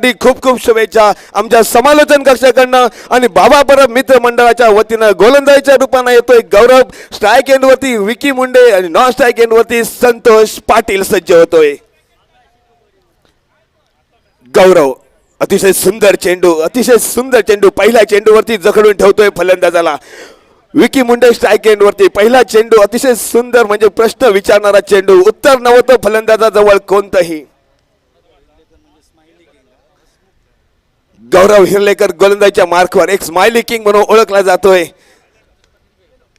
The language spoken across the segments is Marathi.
विजयासाठी खूप खूप शुभेच्छा आमच्या समालोचन कक्षाकडनं आणि बाबा परब मित्र मंडळाच्या वतीनं गोलंदाजीच्या रूपानं येतोय गौरव. स्ट्राईक एंड वरती विकी मुंडे आणि नॉन स्ट्राईक एंड वरती संतोष पाटील सज्ज होतोय. गौरव अतिशय सुंदर चेंडू, अतिशय सुंदर चेंडू पहिल्या चेंडूवरती जखडून ठेवतोय फलंदाजाला. विकी मुंडे स्ट्राईक एंड वरती पहिला चेंडू अतिशय सुंदर म्हणजे प्रश्न विचारणारा चेंडू, उत्तर नव्हतं फलंदाजाजवळ कोणतंही. गौरव हिरलेकर गोलंदाजीच्या मार्कवर एक स्माइली किंग म्हणून ओळखला जातोय.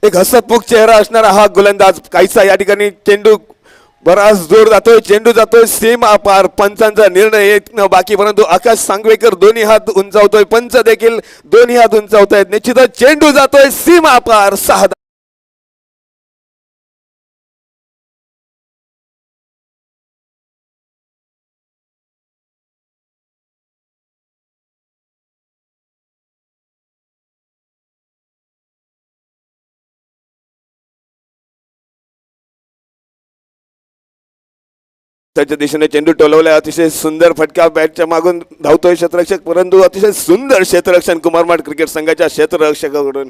एक हसतमुख चेहरा असणारा हा गोलंदाज. काहीसा या ठिकाणी चेंडू बराच जोर जातोय, चेंडू जातोय सीमा पार. पंचांचा निर्णय येत न बाकी, परंतु आकाश सांगवेकर दोन्ही हात उंचावतोय, पंच देखील दोन्ही हात उंचावतायत. निश्चितच चेंडू जातोय सीमा पार. 6 त्याच्या दिशेने चेंडू टोलवलाय. अतिशय सुंदर फटका बॅटच्या मागून धावतोय क्षेत्ररक्षक, परंतु अतिशय सुंदर क्षेत्ररक्षण कुमारमाड क्रिकेट संघाच्या क्षेत्ररक्षकाकडून.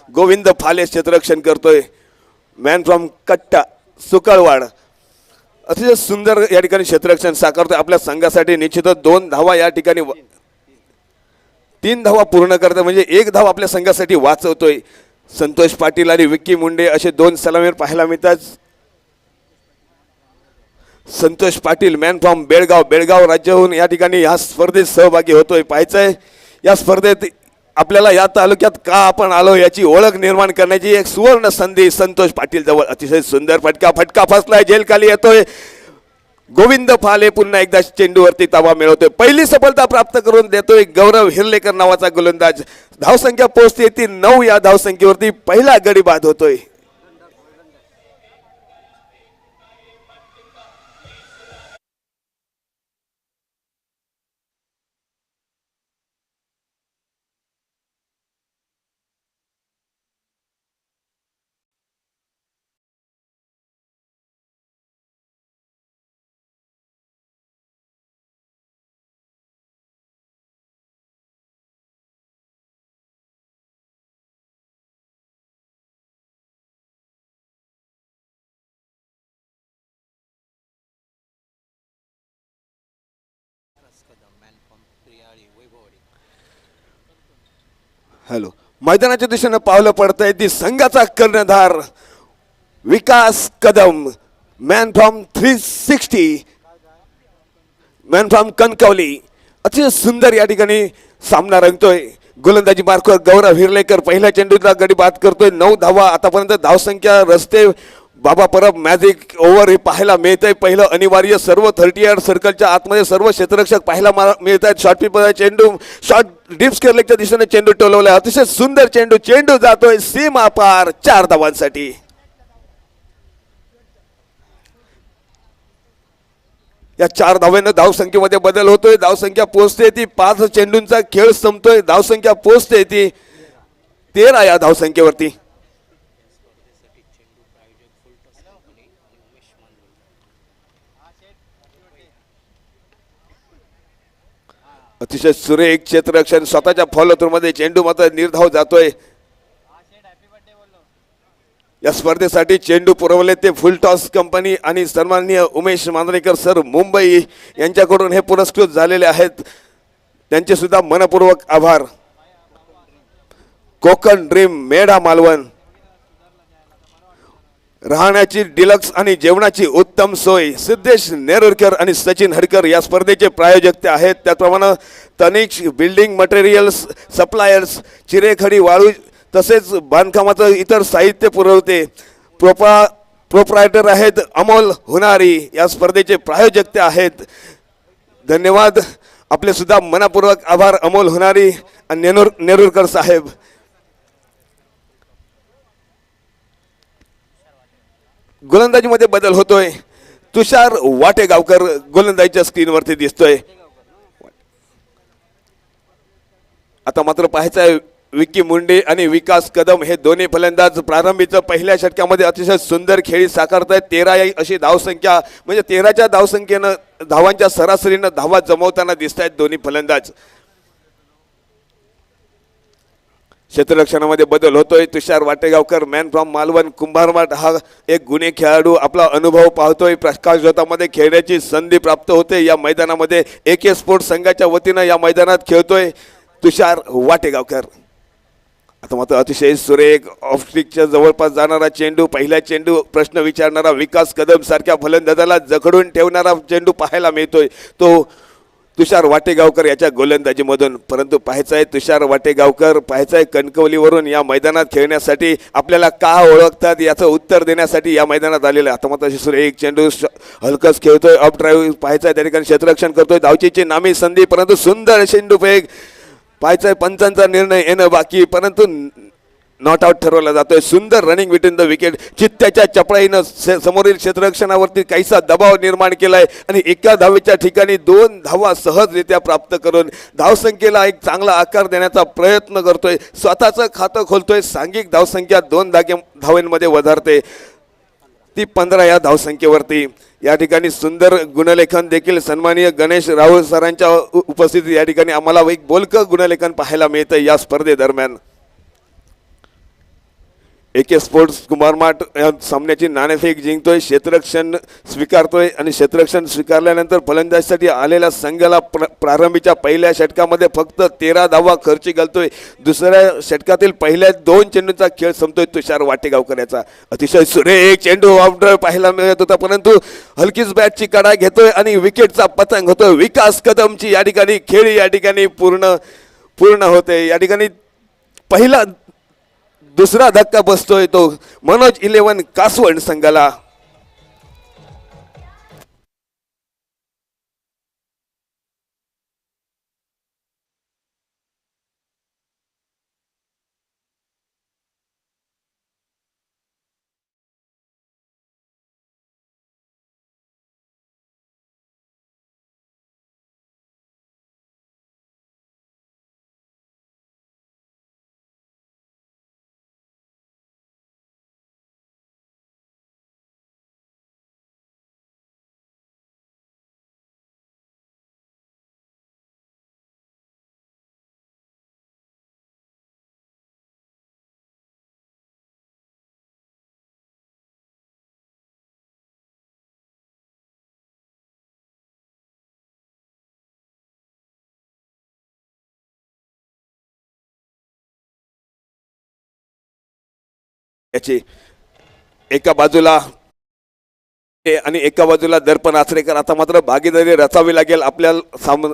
गोविंद फाले क्षेत्ररक्षण करतोय. मॅन फ्रॉम कट्टा सुकळवाड अतिशय सुंदर या ठिकाणी क्षेत्ररक्षण साकारतोय आपल्या संघासाठी. निश्चितच 2 धावा या ठिकाणी 3 धावा पूर्ण करतोय, म्हणजे 1 धाव आपल्या संघासाठी वाचवतोय. संतोष पाटील आणि विक्की मुंडे असे 2 सलामीर पाहायला मिळतात. संतोष पाटील मॅन फ्रॉम बेळगाव राज्याहून या ठिकाणी या स्पर्धेत सहभागी होतोय. पाहायचंय या स्पर्धेत आपल्याला या तालुक्यात का आपण आलो याची ओळख निर्माण करण्याची एक सुवर्ण संधी संतोष पाटील जवळ. अतिशय सुंदर फटका फसलाय, जेल खाली येतोय. गोविंद फाले पुन्हा एकदा चेंडूवरती ताबा मिळवतोय. पहिली सफलता प्राप्त करून देतोय गौरव हिरलेकर नावाचा गोलंदाज. धावसंख्या पोहोचते ती 9. या धावसंख्येवरती पहिला गडी बाद होतोय. हॅलो, मैदानाच्या दिशेने पावलं पडतंय ती संघाचा कर्णधार Vikas Kadam. Man from 360, man from Kankavli. अतिशय सुंदर या ठिकाणी सामना रंगतोय. गोलंदाजी मार्कवर गौरव हिरलेकर पहिल्या चेंडूला गडी बाद करतोय. 9 धावा आतापर्यंत. धावसंख्या रस्ते बाबा परब मॅजिक ओव्हर हे पाहायला मिळतंय. पहिलं अनिवार्य सर्व 30 यार्ड सर्कलच्या आतमध्ये सर्व क्षेत्ररक्षक पाहायला मिळत आहेत. शॉर्ट पिच चेंडू शॉर्ट डीप स्क्वेअरलेगच्या दिशेने चेंडू टोलवलाय. अतिशय सुंदर चेंडू जातोय सीमा पार 4 धावांसाठी. या 4 धाव्यानं धावसंख्येमध्ये बदल होतोय. धावसंख्या पोहोचते ती 5. चेंडूंचा खेळ संपतोय. धावसंख्या पोहोचते ती 13 या धावसंख्येवरती. अतिशय सुरेख क्षेत्ररक्षण स्वतःच्या फॉलो थ्रू मध्ये चेंडू मात्र निर्धाव जातोय. या स्पर्धेसाठी चेंडू पुरवले ते फुल टॉस कंपनी आणि सन्माननीय उमेश मांजरेकर सर मुंबई यांच्याकडून हे पुरस्कृत झालेले आहेत. त्यांचे सुद्धा मनपूर्वक आभार. कोकण ड्रीम मेढा मालवण राहण्याची डिलक्स आणि जेवणाची उत्तम सोय सिद्धेश नेरुरकर आणि सचिन हडकर या स्पर्धेचे प्रायोजक ते आहेत. त्याचप्रमाणे तनिक्ष बिल्डिंग मटेरियल्स सप्लायर्स चिरेखडी वाळू तसेच बांधकामाचं इतर साहित्य पुरवते प्रोप्रायटर आहेत अमोल हुनारी. या स्पर्धेचे प्रायोजक ते आहेत. धन्यवाद. आपले सुद्धा मनपूर्वक आभार अमोल हुनारी आणि नेरुरकर साहेब. गोलंदाजीमध्ये बदल होतोय. तुषार वाटेगावकर गोलंदाजीच्या स्क्रीनवरती दिसतोय. आता मात्र पाहायचं आहे विक्की मुंडे आणि विकास कदम हे दोन्ही फलंदाज प्रारंभीचं पहिल्या षटकामध्ये अतिशय सुंदर खेळी साकारत आहेत. 13 अशी धावसंख्या म्हणजे 13च्या धावसंख्येनं धावांच्या सरासरीनं धावा जमवताना दिसत आहेत दोन्ही फलंदाज. क्षेत्ररक्षणामध्ये बदल होतोय. तुषार वाटेगावकर मॅन फ्रॉम मालवण कुंभारमाट हा एक गुणी खेळाडू आपला अनुभव पाहतोय. प्रकाश जोतामध्ये खेळण्याची संधी प्राप्त होते. या मैदानामध्ये AK स्पोर्ट्स संघाच्या वतीनं या मैदानात खेळतोय तुषार वाटेगावकर. आता मात्र अतिशय सुरेख ऑफस्टिकच्या जवळपास जाणारा चेंडू, पहिला चेंडू प्रश्न विचारणारा विकास कदम सारख्या फलंदाजाला जखडून ठेवणारा चेंडू पाहायला मिळतोय तो तुषार वाटेगावकर याच्या गोलंदाजीमधून. परंतु पाहायचं आहे तुषार वाटेगावकर, पाहायचं आहे कणकवलीवरून या मैदानात खेळण्यासाठी आपल्याला का ओळखतात याचं उत्तर देण्यासाठी या मैदानात आलेलं आहे. आता मात्र सुरेख चेंडू हलकस खेळतोय. अप ड्राईव्ह पाहायचं आहे त्या ठिकाणी क्षेत्ररक्षण करतोय. धावचीची नामी संधी परंतु सुंदर चेंडू फेक. पाहायचं आहे पंचांचा निर्णय येणं बाकी परंतु नॉट आउट ठरवला जातोय. सुंदर रनिंग बिटवीन द विकेट. चित्त्याच्या चपळाईनं समोरील क्षेत्ररक्षणावरती काहीसा दबाव निर्माण केलाय आणि एका धावेच्या ठिकाणी 2 धावा सहजरित्या प्राप्त करून धावसंख्येला एक चांगला आकार देण्याचा प्रयत्न करतोय. स्वतःचं खातं खोलतोय. सांघिक धावसंख्या 2 धावांमध्ये वधारते ती 15 या धावसंख्येवरती. या ठिकाणी सुंदर गुणलेखन देखील सन्माननीय गणेश राहुल सरांच्या उपस्थितीत या ठिकाणी आम्हाला एक बोलकं गुणलेखन पाहायला मिळतं या स्पर्धेदरम्यान. AK स्पोर्ट्स कुंभारमाट या सामन्याची नाणेफेक जिंकतोय. क्षेत्ररक्षण स्वीकारतोय आणि क्षेत्ररक्षण स्वीकारल्यानंतर फलंदाजीसाठी आलेल्या संघाला प्रारंभीच्या पहिल्या षटकामध्ये फक्त 13 धावा खर्ची घालतोय. दुसऱ्या षटकातील पहिल्या 2 चेंडूंचा खेळ संपतोय तुषार वाटेगावकर याचा. अतिशय सुरेख चेंडू ऑफ ड्राईव्ह पाहायला मिळत होता परंतु हलकीच बॅटची कडा घेतोय आणि विकेटचा पतंग होतोय. विकास कदमची या ठिकाणी खेळी या ठिकाणी पूर्ण होते. या ठिकाणी पहिला दुसरा धक्का बसतोय तो मनोज 11 कासवण संघाला. याची एका बाजूला आणि एका बाजूला दर्पण आचरेकर. आता मात्र भागीदारी रचावी लागेल आपल्याला.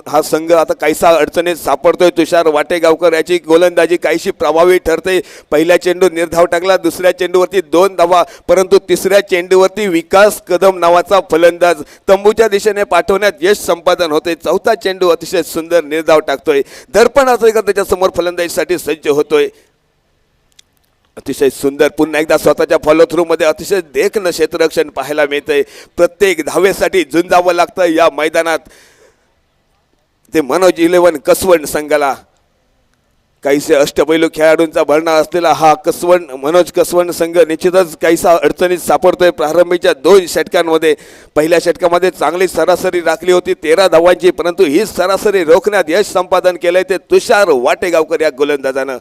हा संघ आता काहीसा अडचणीत सापडतोय. तुषार वाटेगावकर याची गोलंदाजी काहीशी प्रभावी ठरते. पहिल्या चेंडू निर्धाव टाकला. दुसऱ्या चेंडूवरती 2 धावा परंतु तिसऱ्या चेंडूवरती विकास कदम नावाचा फलंदाज तंबूच्या दिशेने पाठवण्यात यश संपादन होते. चौथा चेंडू अतिशय सुंदर निर्धाव टाकतोय. दर्पण आचरेकर त्याच्यासमोर फलंदाजीसाठी सज्ज होतोय. अतिशय सुंदर पुन्हा एकदा स्वतःच्या फॉलो थ्रू मध्ये अतिशय देखणं क्षेत्ररक्षण पाहायला मिळतंय. प्रत्येक धावेसाठी झुंजावं लागतं या मैदानात. ते मनोज 11 कसवण संघाला. काहीसे अष्टपैलू खेळाडूंचा भरणा असलेला हा मनोज कसवण संघ निश्चितच काहीसा अडचणीत सापडतोय. प्रारंभीच्या 2 षटकांमध्ये पहिल्या षटकामध्ये चांगली सरासरी राखली होती 13 धावांची परंतु ही सरासरी रोखण्यात यश संपादन केलंय ते तुषार वाटेगावकर या गोलंदाजानं.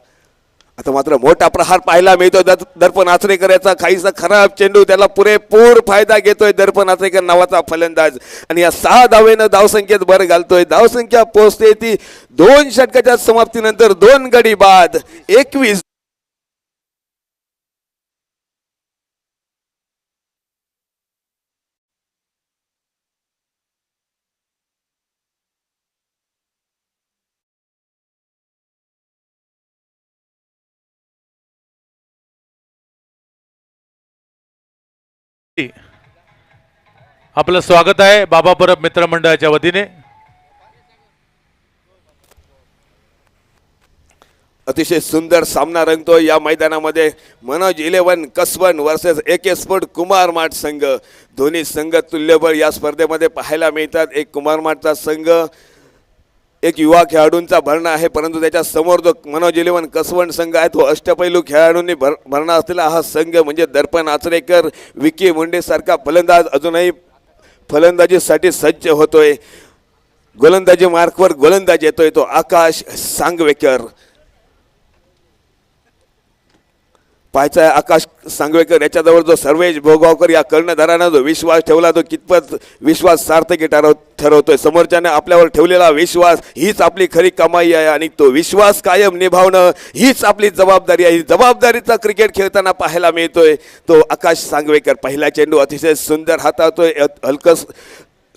आता मात्र मोठा प्रहार पाहायला मिळतो दर्पण आचरेकर याचा. काहीसा खराब चेंडू त्याला पुरेपूर फायदा घेतोय दर्पण आचरेकर नावाचा फलंदाज आणि या 6 धावेनं धावसंख्येत भर घालतोय. धावसंख्या पोहोचते ती 2 षटकाच्या समाप्तीनंतर 2 गडी बाद 21. आपलं स्वागत आहे बाबा परब मित्रमंडळाच्या वतीने. अतिशय सुंदर सामना रंगतोय या मैदानामध्ये. मनोज 11 कसवण वर्सेस AK स्पोर्ट कुंभारमाट संघ. दोन्ही संघ तुल्यबळ या स्पर्धेमध्ये पाहायला मिळतात. एक कुंभारमाटचा संघ एक युवा खेळाडूंचा भरणा आहे, परंतु त्याच्या समोर जो मनोज इलेव्हन कसवण संघ आहे तो अष्टपैलू खेळाडूंनी भरणा असलेला हा संघ म्हणजे दर्पण आचरेकर, विकी मुंडे सारखा फलंदाज अजूनही फलंदाजीसाठी सज्ज होतोय. गोलंदाजी मार्कवर गोलंदाज येतोय तो आकाश सांगवेकर. पाहायचा आहे आकाश सांगवेकर याच्याजवळ जो सर्वेश भोगावकर या कर्णधारानं जो विश्वास ठेवला तो कितपत विश्वास सार्थकी ठरवतोय. समोरच्याने आपल्यावर ठेवलेला विश्वास हीच आपली खरी कमाई आहे आणि तो विश्वास कायम निभावणं हीच आपली जबाबदारी आहे. जबाबदारीचा क्रिकेट खेळताना पाहायला मिळतोय तो आकाश सांगवेकर. पहिला चेंडू अतिशय सुंदर हाताळतोय, हलकस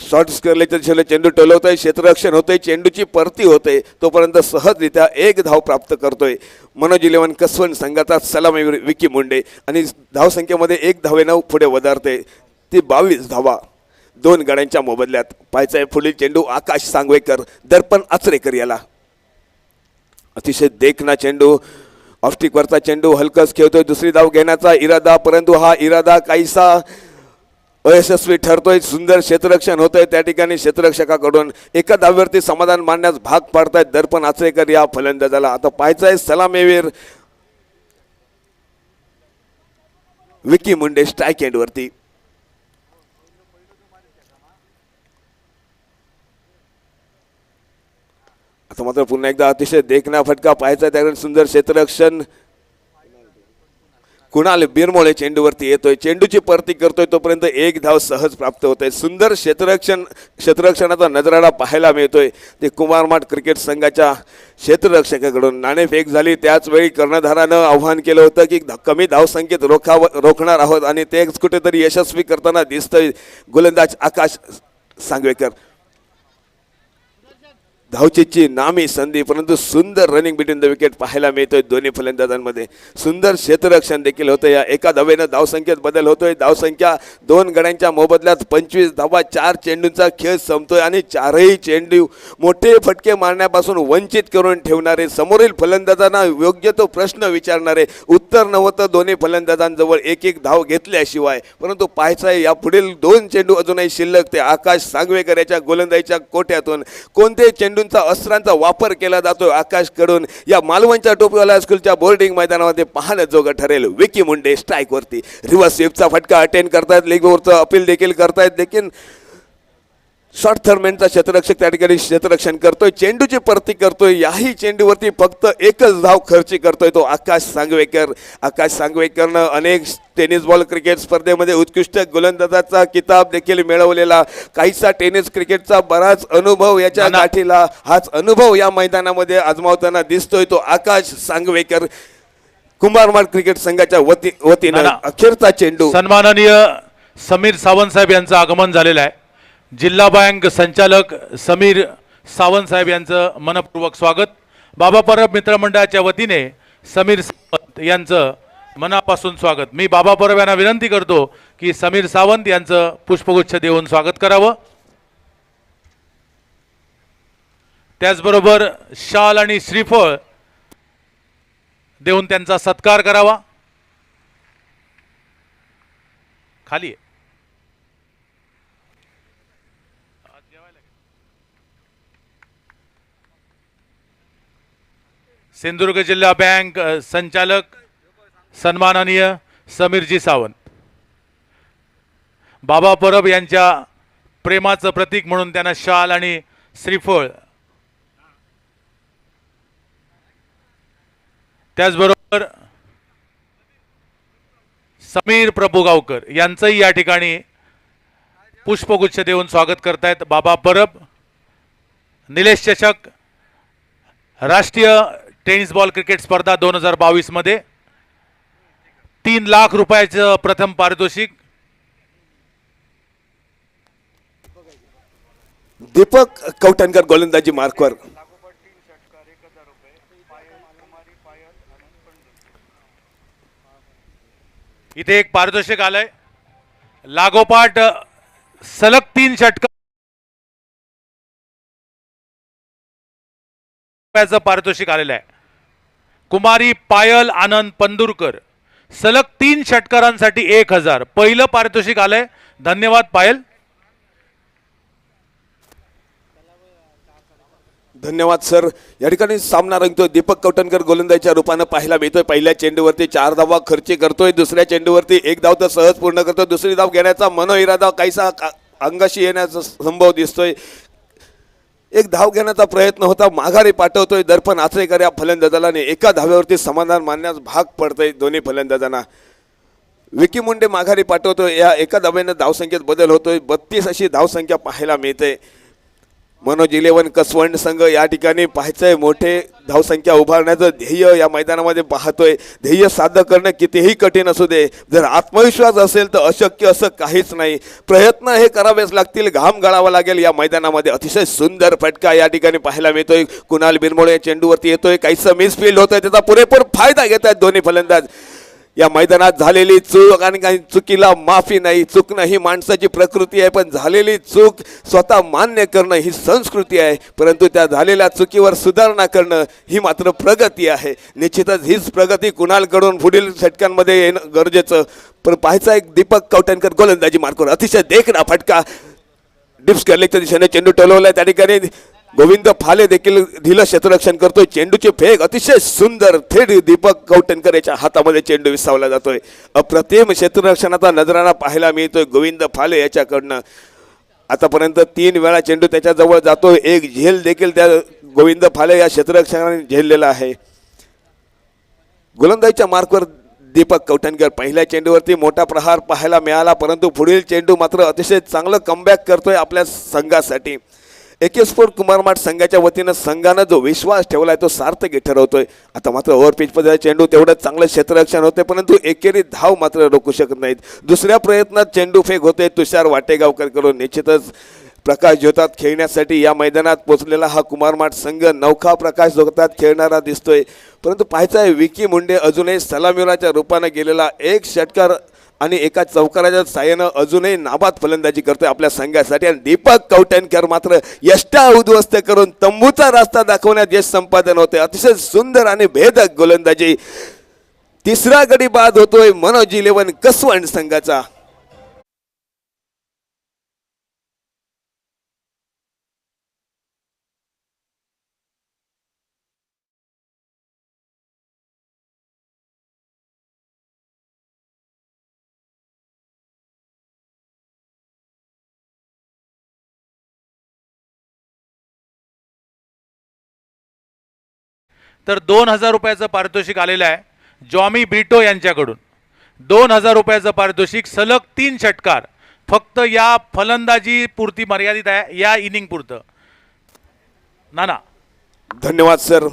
शॉर्ट स्क्वेअरला चेंडू टोलवतोय, क्षेत्ररक्षण होतंय, चेंडूची परती होते, तोपर्यंत सहजरित्या एक धाव प्राप्त करतोय मनोज इलेव्हन कसवण संघाचा सलामी विकी मुंडे आणि धावसंख्येमध्ये एक धावेनं पुढे वधारते. ती 22 धावा 2 गड्यांच्या मोबदल्यात. पाहायचा आहे पुढील चेंडू आकाश सांगवेकर, दर्पण आचरेकर याला. अतिशय देखना चेंडू, ऑफस्टिकवरचा चेंडू हलकस खेळतोय, दुसरी धाव घेण्याचा इरादा, परंतु हा इरादा काहीसा अयशस्वी ठरतोय. सुंदर क्षेत्ररक्षण होतंय त्या ठिकाणी क्षेत्ररक्षकाकडून. एका धावेवरती समाधान मानण्यास भाग पाडतायत दर्पण आचरेकर या फलंदाजाला. आता पाहायचं आहे सलामीवीर विकी मुंडे स्ट्राईक एंडवरती. आता मात्र पुन्हा एकदा अतिशय देखना फटका पाहायचा आहे, त्याकडे सुंदर क्षेत्ररक्षण. कुणाल बिरमोळे चेंडूवरती येतोय, चेंडूची परती करतोय, तोपर्यंत एक धाव सहज प्राप्त होते. सुंदर क्षेत्ररक्षणाचा नजराडा पाहायला मिळतोय ते कुमारमाठ क्रिकेट संघाच्या क्षेत्ररक्षकाकडून. नाणेफेक झाली, त्याच वेळी कर्णधारानं आव्हान केलं होतं की कमी धावसंख्येत रोखणार आहोत आणि तेच कुठेतरी यशस्वी करताना दिसतंय गोलंदाज आकाश सांगवेकर. धावचीची नामी संधी, परंतु सुंदर रनिंग बिटवीन द विकेट पाहायला मिळतोय दोन्ही फलंदाजांमध्ये. सुंदर क्षेत्ररक्षण देखील होतं. या एका धावेनं धावसंख्येत बदल होतोय. धावसंख्या 2 गड्यांच्या मोबदल्यात 25 धावा. 4 चेंडूंचा खेळ संपतोय आणि 4ही चेंडू मोठे फटके मारण्यापासून वंचित करून ठेवणारे, समोरील फलंदाजांना योग्य तो प्रश्न विचारणारे, उत्तर नव्हतं दोन्ही फलंदाजांजवळ एक धाव घेतल्याशिवाय. परंतु पाहायचं आहे या पुढील 2 चेंडू अजूनही शिल्लक. ते आकाश सांगवेकर याच्या गोलंदाजीच्या कोट्यातून कोणते चेंडू अस्त्रांचा वापर केला जातो आकाशकडून या मालवणच्या टोपीवाला स्कूलच्या बोर्डिंग मैदानामध्ये पाहणं जोगं ठरेल. विकी मुंडे स्ट्राईक वरती. रिव्हर्स स्वीपचा फटका अटेंड करतायत, लेगवरचं अपील देखील करतायत. देखील शॉर्ट थर्डमॅनचा क्षेत्ररक्षक त्या ठिकाणी क्षेत्ररक्षण करतोय, चेंडूची परती करतोय. याही चेंडूवरती फक्त एकच धाव खर्ची करतोय तो आकाश सांगवेकर. आकाश सांगवेकरनं अनेक टेनिस बॉल क्रिकेट स्पर्धेमध्ये उत्कृष्ट गोलंदाजाचा किताब देखील मिळवलेला, काहीसा टेनिस क्रिकेटचा बराच अनुभव याच्या गाठीला. हाच अनुभव या मैदानामध्ये आजमावताना दिसतोय तो आकाश सांगवेकर. कुंभारमाड क्रिकेट संघाच्या वतीनं अखेरचा चेंडू. सन्माननीय समीर सावंत साहेब यांचं आगमन झालेलं आहे. जिल्हा बँक संचालक समीर सावंत साहेब यांचं मनपूर्वक स्वागत. बाबा परब मित्रमंडळाच्या वतीने समीर सावंत यांचं मनापासून स्वागत. मी बाबा परब यांना विनंती करतो की समीर सावंत यांचं पुष्पगुच्छ देऊन स्वागत करावं. त्याचबरोबर शाल आणि श्रीफळ देऊन त्यांचा सत्कार करावा. खाली आहे. सिंधुदुर्ग जिल्हा बँक संचालक सन्माननीय समीरजी सावंत. बाबा परब यांच्या प्रेमाचं प्रतीक म्हणून त्यांना शाल आणि श्रीफळ. त्याचबरोबर समीर प्रभुगावकर यांचंही या ठिकाणी पुष्पगुच्छ देऊन स्वागत करतायत बाबा परब. निलेश चषक राष्ट्रीय टेनिस बॉल क्रिकेट स्पर्धा 2022 मध्ये 3 लाख रुपयाचं प्रथम पारितोषिक. दीपक कौटणकर गोलंदाजी मार्कवर. इथे एक पारितोषिक आलंय. लागोपाठ सलग 3 षटकार पारितोषिक आलेलं आहे. कुमारी पायल आनंद पंदुरकर सलग 3 षटकारांसाठी 1000 पहिलं पारितोषिक आलंय. धन्यवाद पायल. धन्यवाद सर. या ठिकाणी सामना रंगतोय. दीपक कवटणकर गोलंदाजीच्या रूपानं पाहायला मिळतोय. पहिल्या चेंडूवरती 4 धावा खर्ची करतोय. दुसऱ्या चेंडूवरती 1 धाव तर सहज पूर्ण करतोय. दुसरी धाव घेण्याचा मनोइरादा काहीसा अंगाशी येण्याचा संभव दिसतोय. 1 धाव घेण्याचा प्रयत्न होता, माघारी पाठवतोय दर्पण आचरेकर या फलंदाजाला आणि एका धाव्यावरती समाधान मानण्यास भाग पडतंय दोन्ही फलंदाजांना. विकी मुंडे माघारी पाठवतोय. या एका धावेनं धावसंख्येत बदल होतोय. 32 अशी धावसंख्या पाहायला मिळते. मनोज 11 कसवंड संघ या ठिकाणी पाहायचंय मोठे धावसंख्या उभारण्याचं ध्येय या मैदानामध्ये पाहतोय. ध्येय साध्य करणं कितीही कठीण असू दे, जर आत्मविश्वास असेल तर अशक्य असं काहीच नाही. प्रयत्न हे करावेच लागतील, घाम गाळावा लागेल या मैदानामध्ये. अतिशय सुंदर फटका या ठिकाणी पाहायला मिळतोय. कुणाल बिरमोळे चेंडूवरती येतोय, काहीसं मिसफिल्ड होतोय, त्याचा पुरेपूर फायदा घेत आहेत दोन्ही फलंदाज. या मैदानात झालेली चूक आणि काही चुकीला माफी नाही. चुकणं ही माणसाची प्रकृती आहे, पण झालेली चूक स्वतः मान्य करणं ही संस्कृती आहे. परंतु त्या झालेल्या चुकीवर सुधारणा करणं ही मात्र प्रगती आहे. निश्चितच हीच प्रगती कुणालकडून पुढील षटकांमध्ये येणं गरजेचं. पण पाहायचा एक दीपक कवटणकर गोलंदाजी मार्कवर अतिशय देखणा फटका डिप्स करलेच्या दिशेने चेंडू टोलवलाय. त्या ठिकाणी गोविंद फाले देखील ढिलं क्षेत्ररक्षण करतोय. चेंडूची फेक अतिशय सुंदर थेट दीपक कवटणकर याच्या हातामध्ये चेंडू विसावला जातोय. अप्रतिम क्षेत्ररक्षणाचा नजराणा पाहायला मिळतोय गोविंद फाले याच्याकडनं. आतापर्यंत 3 वेळा चेंडू त्याच्याजवळ जातोय. एक झेल देखील त्या गोविंद फाले या क्षेत्ररक्षणाने झेललेला आहे. गोलंदाजीच्या मार्कवर दीपक कवटणकर पहिल्या चेंडूवरती मोठा प्रहार पाहायला मिळाला, परंतु पुढील चेंडू मात्र अतिशय चांगलं कमबॅक करतोय आपल्या संघासाठी. एके स्पोर्ट कुमारमाठ संघाच्या वतीनं संघानं जो विश्वास ठेवलाय तो सार्थकी ठरवतोय. आता मात्र ओव्हर पिचमध्ये चेंडू तेवढं चांगलं क्षेत्ररक्षण होते, परंतु एकेरी धाव मात्र रोखू शकत नाहीत. दुसऱ्या प्रयत्नात चेंडू फेक होते तुषार वाटेगावकर करून. निश्चितच प्रकाश ज्योतात खेळण्यासाठी या मैदानात पोचलेला हा कुमारमाठ संघ नौखा प्रकाश ज्योतात खेळणारा दिसतोय. परंतु पाहायचं आहे विकी मुंडे अजूनही सलामीराच्या रूपानं गेलेला एक षटकार आणि एका चौकाराच्या साह्यानं अजूनही नाबाद फलंदाजी करतोय आपल्या संघासाठी. आणि दीपक कवटणकर मात्र यष्टा उद्ध्वस्त करून तंबूचा रस्ता दाखवण्यात यश संपादन होते. अतिशय सुंदर आणि भेदक गोलंदाजी. तिसरा गडी बाद होतोय मनोज 11 कसवंड संघाचा. तर 2,000 रुपयाचं पारितोषिक आलेलं आहे जॉमी ब्रिटो यांच्याकडून. 2,000 रुपयाचं पारितोषिक, सलग 3 षटकार. फक्त या फलंदाजी पुरती मर्यादित आहे, या इनिंग पुरतं. नाना धन्यवाद सर.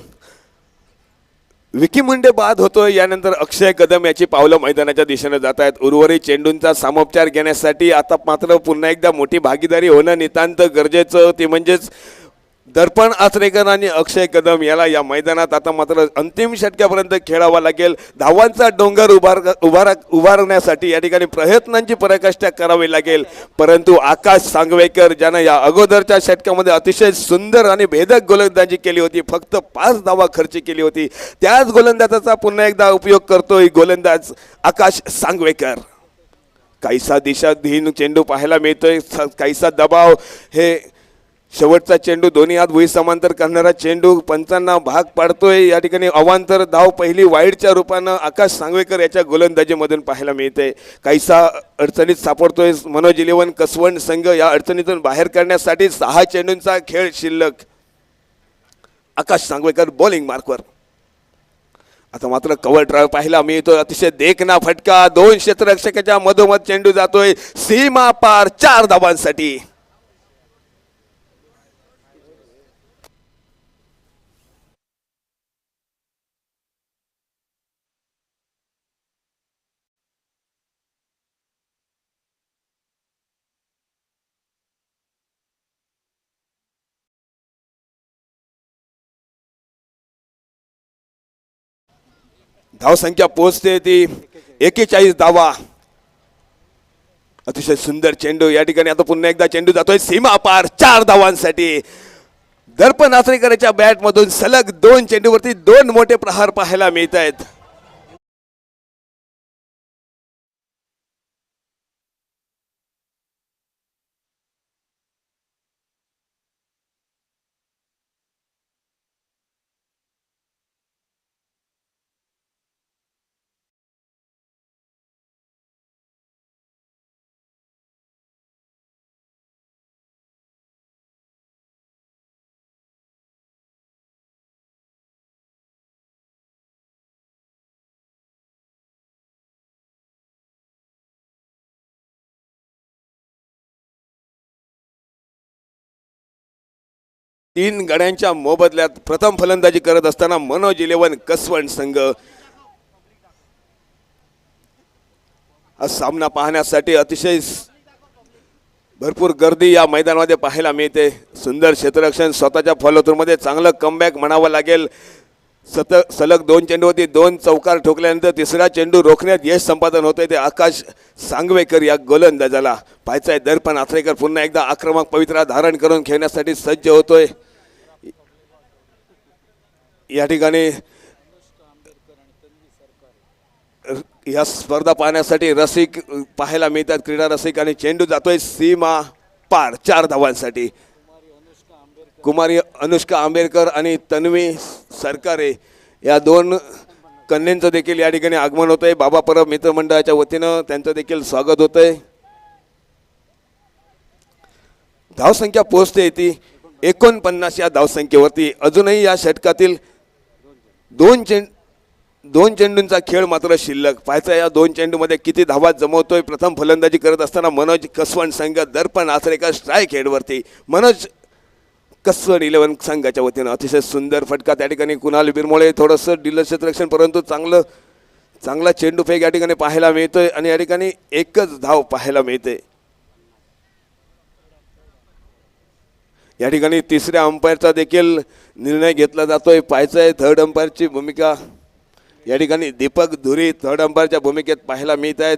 विकी मुंडे बाद होतोय. यानंतर अक्षय कदम याची पावलं मैदानाच्या दिशेने जात आहेत. उर्वरित चेंडूंचा सामोपचार घेण्यासाठी आता मात्र पुन्हा एकदा मोठी भागीदारी होणं नितांत गरजेचं. ते म्हणजेच दर्पण आचरेकर आणि अक्षय कदम याला या मैदानात आता मात्र अंतिम षटकापर्यंत खेळावा लागेल. धावांचा डोंगर उभारण्यासाठी या ठिकाणी प्रयत्नांची पराकाष्ठा करावी लागेल. परंतु आकाश सांगवेकर ज्यानं या अगोदरच्या षटकामध्ये अतिशय सुंदर आणि भेदक गोलंदाजी केली होती, फक्त 5 धावा खर्च केली होती, त्याच गोलंदाजाचा पुन्हा एकदा उपयोग करतोय गोलंदाज आकाश सांगवेकर. काहीसा दिशाहीन चेंडू पाहायला मिळतोय, काहीसा दबाव. हे शेवटचा चेंडू दोन्ही हात भुई समांतर करणारा चेंडू पंचांना भाग पाडतोय. या ठिकाणी अवांतर धाव पहिली वाईडच्या रूपानं आकाश सांगवेकर याच्या गोलंदाजीमधून पाहायला मिळते. काहीसा अडचणीत सापडतोय मनोज 11 कसवंड संघ. या अडचणीतून बाहेर काढण्यासाठी 6 चेंडूंचा खेळ शिल्लक. आकाश सांगवेकर बॉलिंग मार्कवर. आता मात्र कव्हर ड्राईव्ह पाहायला मिळतोय. अतिशय देखना फटका. 2 क्षेत्ररक्षकाच्या मधोमध चेंडू जातोय सीमा पार 4 धावांसाठी. धावसंख्या पोहोचते ती 41 धावा. अतिशय सुंदर चेंडू. या ठिकाणी आता पुन्हा एकदा चेंडू जातोय सीमा पार 4 धावांसाठी. दर्पण आचरेकरच्या बॅट मधून सलग 2 चेंडूवरती 2 मोठे प्रहार पाहायला मिळत आहेत. तीन गड्यांच्या मोबदल्यात प्रथम फलंदाजी करत असताना मनोज 11 कसवण संघ हा सामना पाहण्यासाठी अतिशय भरपूर गर्दी या मैदानामध्ये पाहायला मिळते. सुंदर क्षेत्ररक्षण, स्वतःच्या फॉलोथ्रूमध्ये चांगलं कमबॅक म्हणावं लागेल. सलग 2 चेंडूवरती 2 चौकार ठोकल्यानंतर तिसरा चेंडू रोखण्यात यश संपादन होतंय ते आकाश सांगवेकर या गोलंदाजाला. पाहायचाय दर्पण आचरेकर पुन्हा एकदा आक्रमक पवित्रा धारण करून खेळण्यासाठी सज्ज होतोय. या ठिकाणी या स्पर्धा पाहण्यासाठी रसिक पाहायला मिळतात, क्रीडा रसिक. आणि चेंडू जातोय सीमा पार 4 धावांसाठी. कुमारी अनुष्का आंबेडकर आणि तन्वी सरकारे या 2 कन्यांचं देखील या ठिकाणी आगमन होतंय. बाबा परब मित्रमंडळाच्या वतीनं त्यांचं देखील स्वागत होतंय. धावसंख्या पोहोचते ती 49 या धावसंख्येवरती. अजूनही या षटकातील 2 चेंडूंचा खेळ मात्र शिल्लक. पाहायचा या 2 चेंडूमध्ये किती धावा जमवतोय प्रथम फलंदाजी करत असताना मनोज कसवण संघ. दर्पण आचरेकर स्ट्राईक हेडवरती. मनोज कसवण 11 संघाच्या वतीनं अतिशय सुंदर फटका त्या ठिकाणी. कुणाल बिरमोळे थोडंसं डिलर क्षेत्ररक्षण, परंतु चांगला चेंडू फेक या ठिकाणी पाहायला मिळतोय. आणि या ठिकाणी एकच धाव पाहायला मिळते. या ठिकाणी तिसऱ्या अंपायरचा देखील निर्णय घेतला जातोय. पाहायचं आहे थर्ड अंपायरची भूमिका या ठिकाणी दीपक धुरी थर्ड अंपायरच्या भूमिकेत पाहायला मिळत आहेत.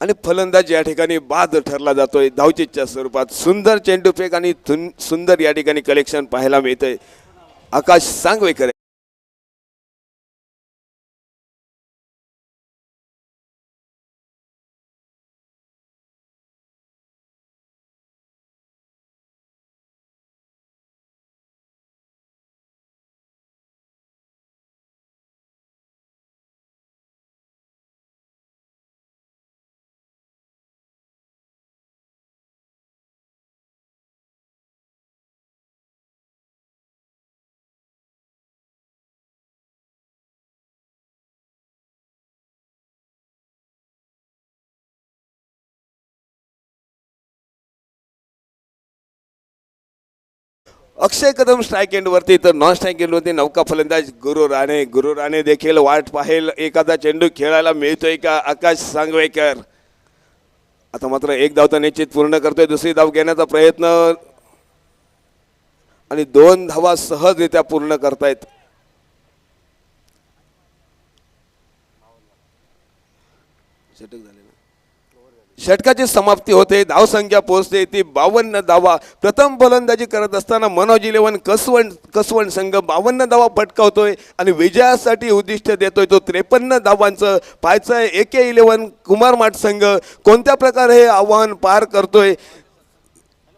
आणि फलंदाज या ठिकाणी बाद ठरला जातोय धावचीच्या स्वरूपात. सुंदर चेंडू फेक आणि सुंदर या ठिकाणी कलेक्शन पाहायला मिळतंय. आकाश सांगवेकर अक्षय कदम स्ट्राईक एंडवरती, तर नॉन स्ट्राईक एंडवरती नौका फलंदाज गुरु राणे देखील वाट पाहेल एखादा चेंडू खेळायला मिळतोय का आकाश सांगवेकर. आता मात्र एक धाव तर निश्चित पूर्ण करतोय. दुसरी धाव घेण्याचा प्रयत्न आणि 2 धावा सहजरित्या पूर्ण करतायत. षटकाची समाप्ती होते. धावसंख्या पोहोचते ती 52 धावा. प्रथम फलंदाजी करत असताना मनोज 11 कसवण संघ 52 धावा पटकावतोय आणि विजयासाठी उद्दिष्ट देतोय तो 53 धावांचं. पाहायचं आहे AK 11 कुमारमाठ संघ कोणत्या प्रकारे हे आव्हान पार करतोय.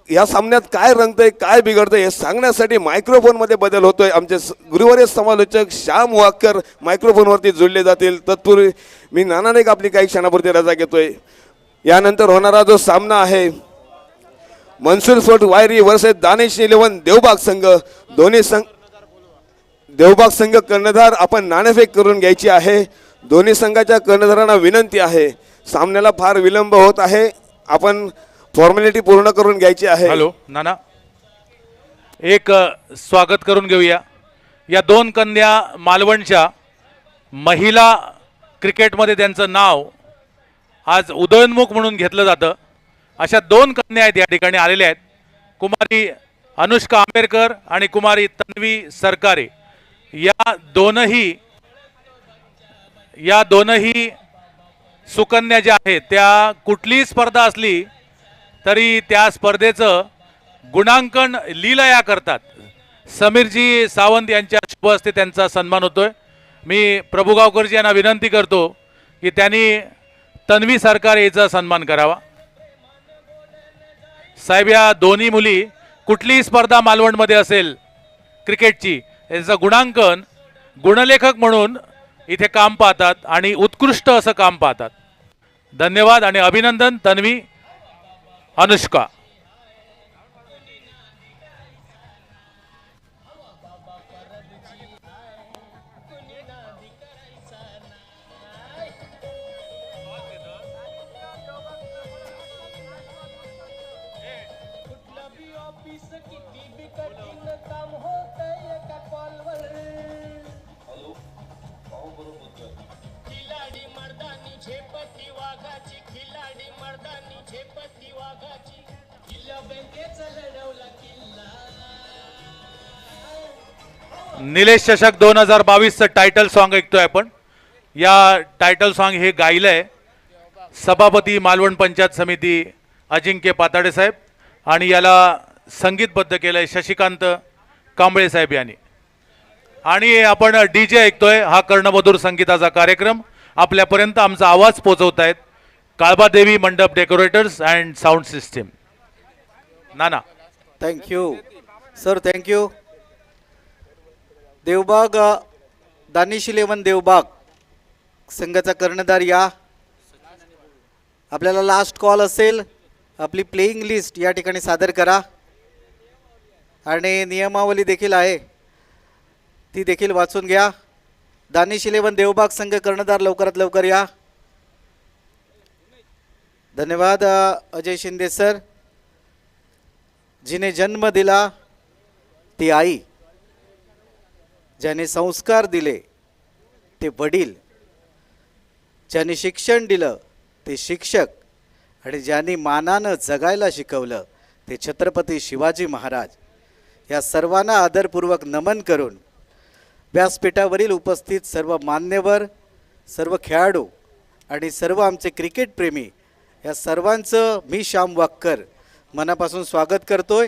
या सामन्यात काय रंगतंय काय बिघडतंय हे सांगण्यासाठी मायक्रोफोनमध्ये बदल होतोय. आमचे गुरुवारी समालोचक श्याम वाकर मायक्रोफोनवरती जोडले जातील. तत्पूर्वी मी नानानेक आपली काही क्षणापुरती रजा घेतोय. यानंतर होणारा जो सामना आहे मनसूर फोर्ट वायरी वर्सेस दानिश 11 देवबाग संघ. देवबाग संघ कर्णधार आपण नाणेफेक करून घ्यायची आहे. दोन्ही संघाच्या कर्णधारांना विनंती आहे. सामन्याला फार विलंब होत आहे, आपण फॉर्मॅलिटी पूर्ण करून घ्यायची आहे. हॅलो नाना, एक स्वागत करून घेऊया. या 2 कन्या मालवणच्या महिला क्रिकेटमध्ये त्यांचं नाव आज उदयोन्मुख म्हणून घेतलं जातं. अशा 2 कन्या आहेत या ठिकाणी आलेल्या आहेत. कुमारी अनुष्का आंबेडकर आणि कुमारी तन्वी सरकारे. या दोनही सुकन्या ज्या आहेत त्या कुठलीही स्पर्धा असली तरी त्या स्पर्धेचं गुणांकन लीलया करतात. समीरजी सावंत यांच्या शुभ हस्ते त्यांचा सन्मान होतोय. मी प्रभुगावकरजी यांना विनंती करतो की त्यांनी तन्वी सरकारेचा सन्मान करावा. साहेब, या दोन्ही मुली कुठलीही स्पर्धा मालवणमध्ये असेल क्रिकेटची याचं गुणांकन गुणलेखक म्हणून इथे काम पाहतात आणि उत्कृष्ट असं काम पाहतात. धन्यवाद आणि अभिनंदन तन्वी, अनुष्का. किती बी कठीण काम होतंय एका कॉलवर. खिलाडी मर्दानी झेपती वाघाची, खिलाडी मर्दानी झेपती वाघाची, किल्ला बँकेचा लढवला किल्ला. निलेश चषक 2022चं टायटल सॉन्ग ऐकतोय आपण. या टायटल सॉन्ग हे गायलंय सभापती मालवण पंचायत समिती अजिंक्य पाताडे साहेब आणि याला संगीतबद्ध केलंय शशिकांत कांबळे साहेब यांनी. आणि आपण डीजे ऐकतोय. हा कर्णमधुर संगीताचा कार्यक्रम आपल्यापर्यंत आमचा आवाज पोहोचवतायत Kalbadevi Mandap decorators and sound system. Nana thank you sir, thank you. Devbag Danish 11 Devbag संघाचा कर्णधार या. आपल्याला लास्ट कॉल असेल. आपली प्लेइंग लिस्ट या ठिकाणी सादर करा आणि नियमावली देखील आहे ती देखील वाचून घ्या. दानिश 11 देवबाग संघ कर्णधार लवकरात लवकर या. धन्यवाद अजय शिंदे सर. जिने जन्म दिला ती आई, ज्याने संस्कार दिले ते वडील, ज्याने शिक्षण दिलं ते शिक्षक आणि ज्यांनी मानानं जगायला शिकवलं ते छत्रपती शिवाजी महाराज. या सर्वांना आदरपूर्वक नमन करून व्यासपीठावरील उपस्थित सर्व मान्यवर, सर्व खेळाडू आणि सर्व आमचे क्रिकेटप्रेमी या सर्वांचं मी श्याम वाक्कर मनापासून स्वागत करतोय.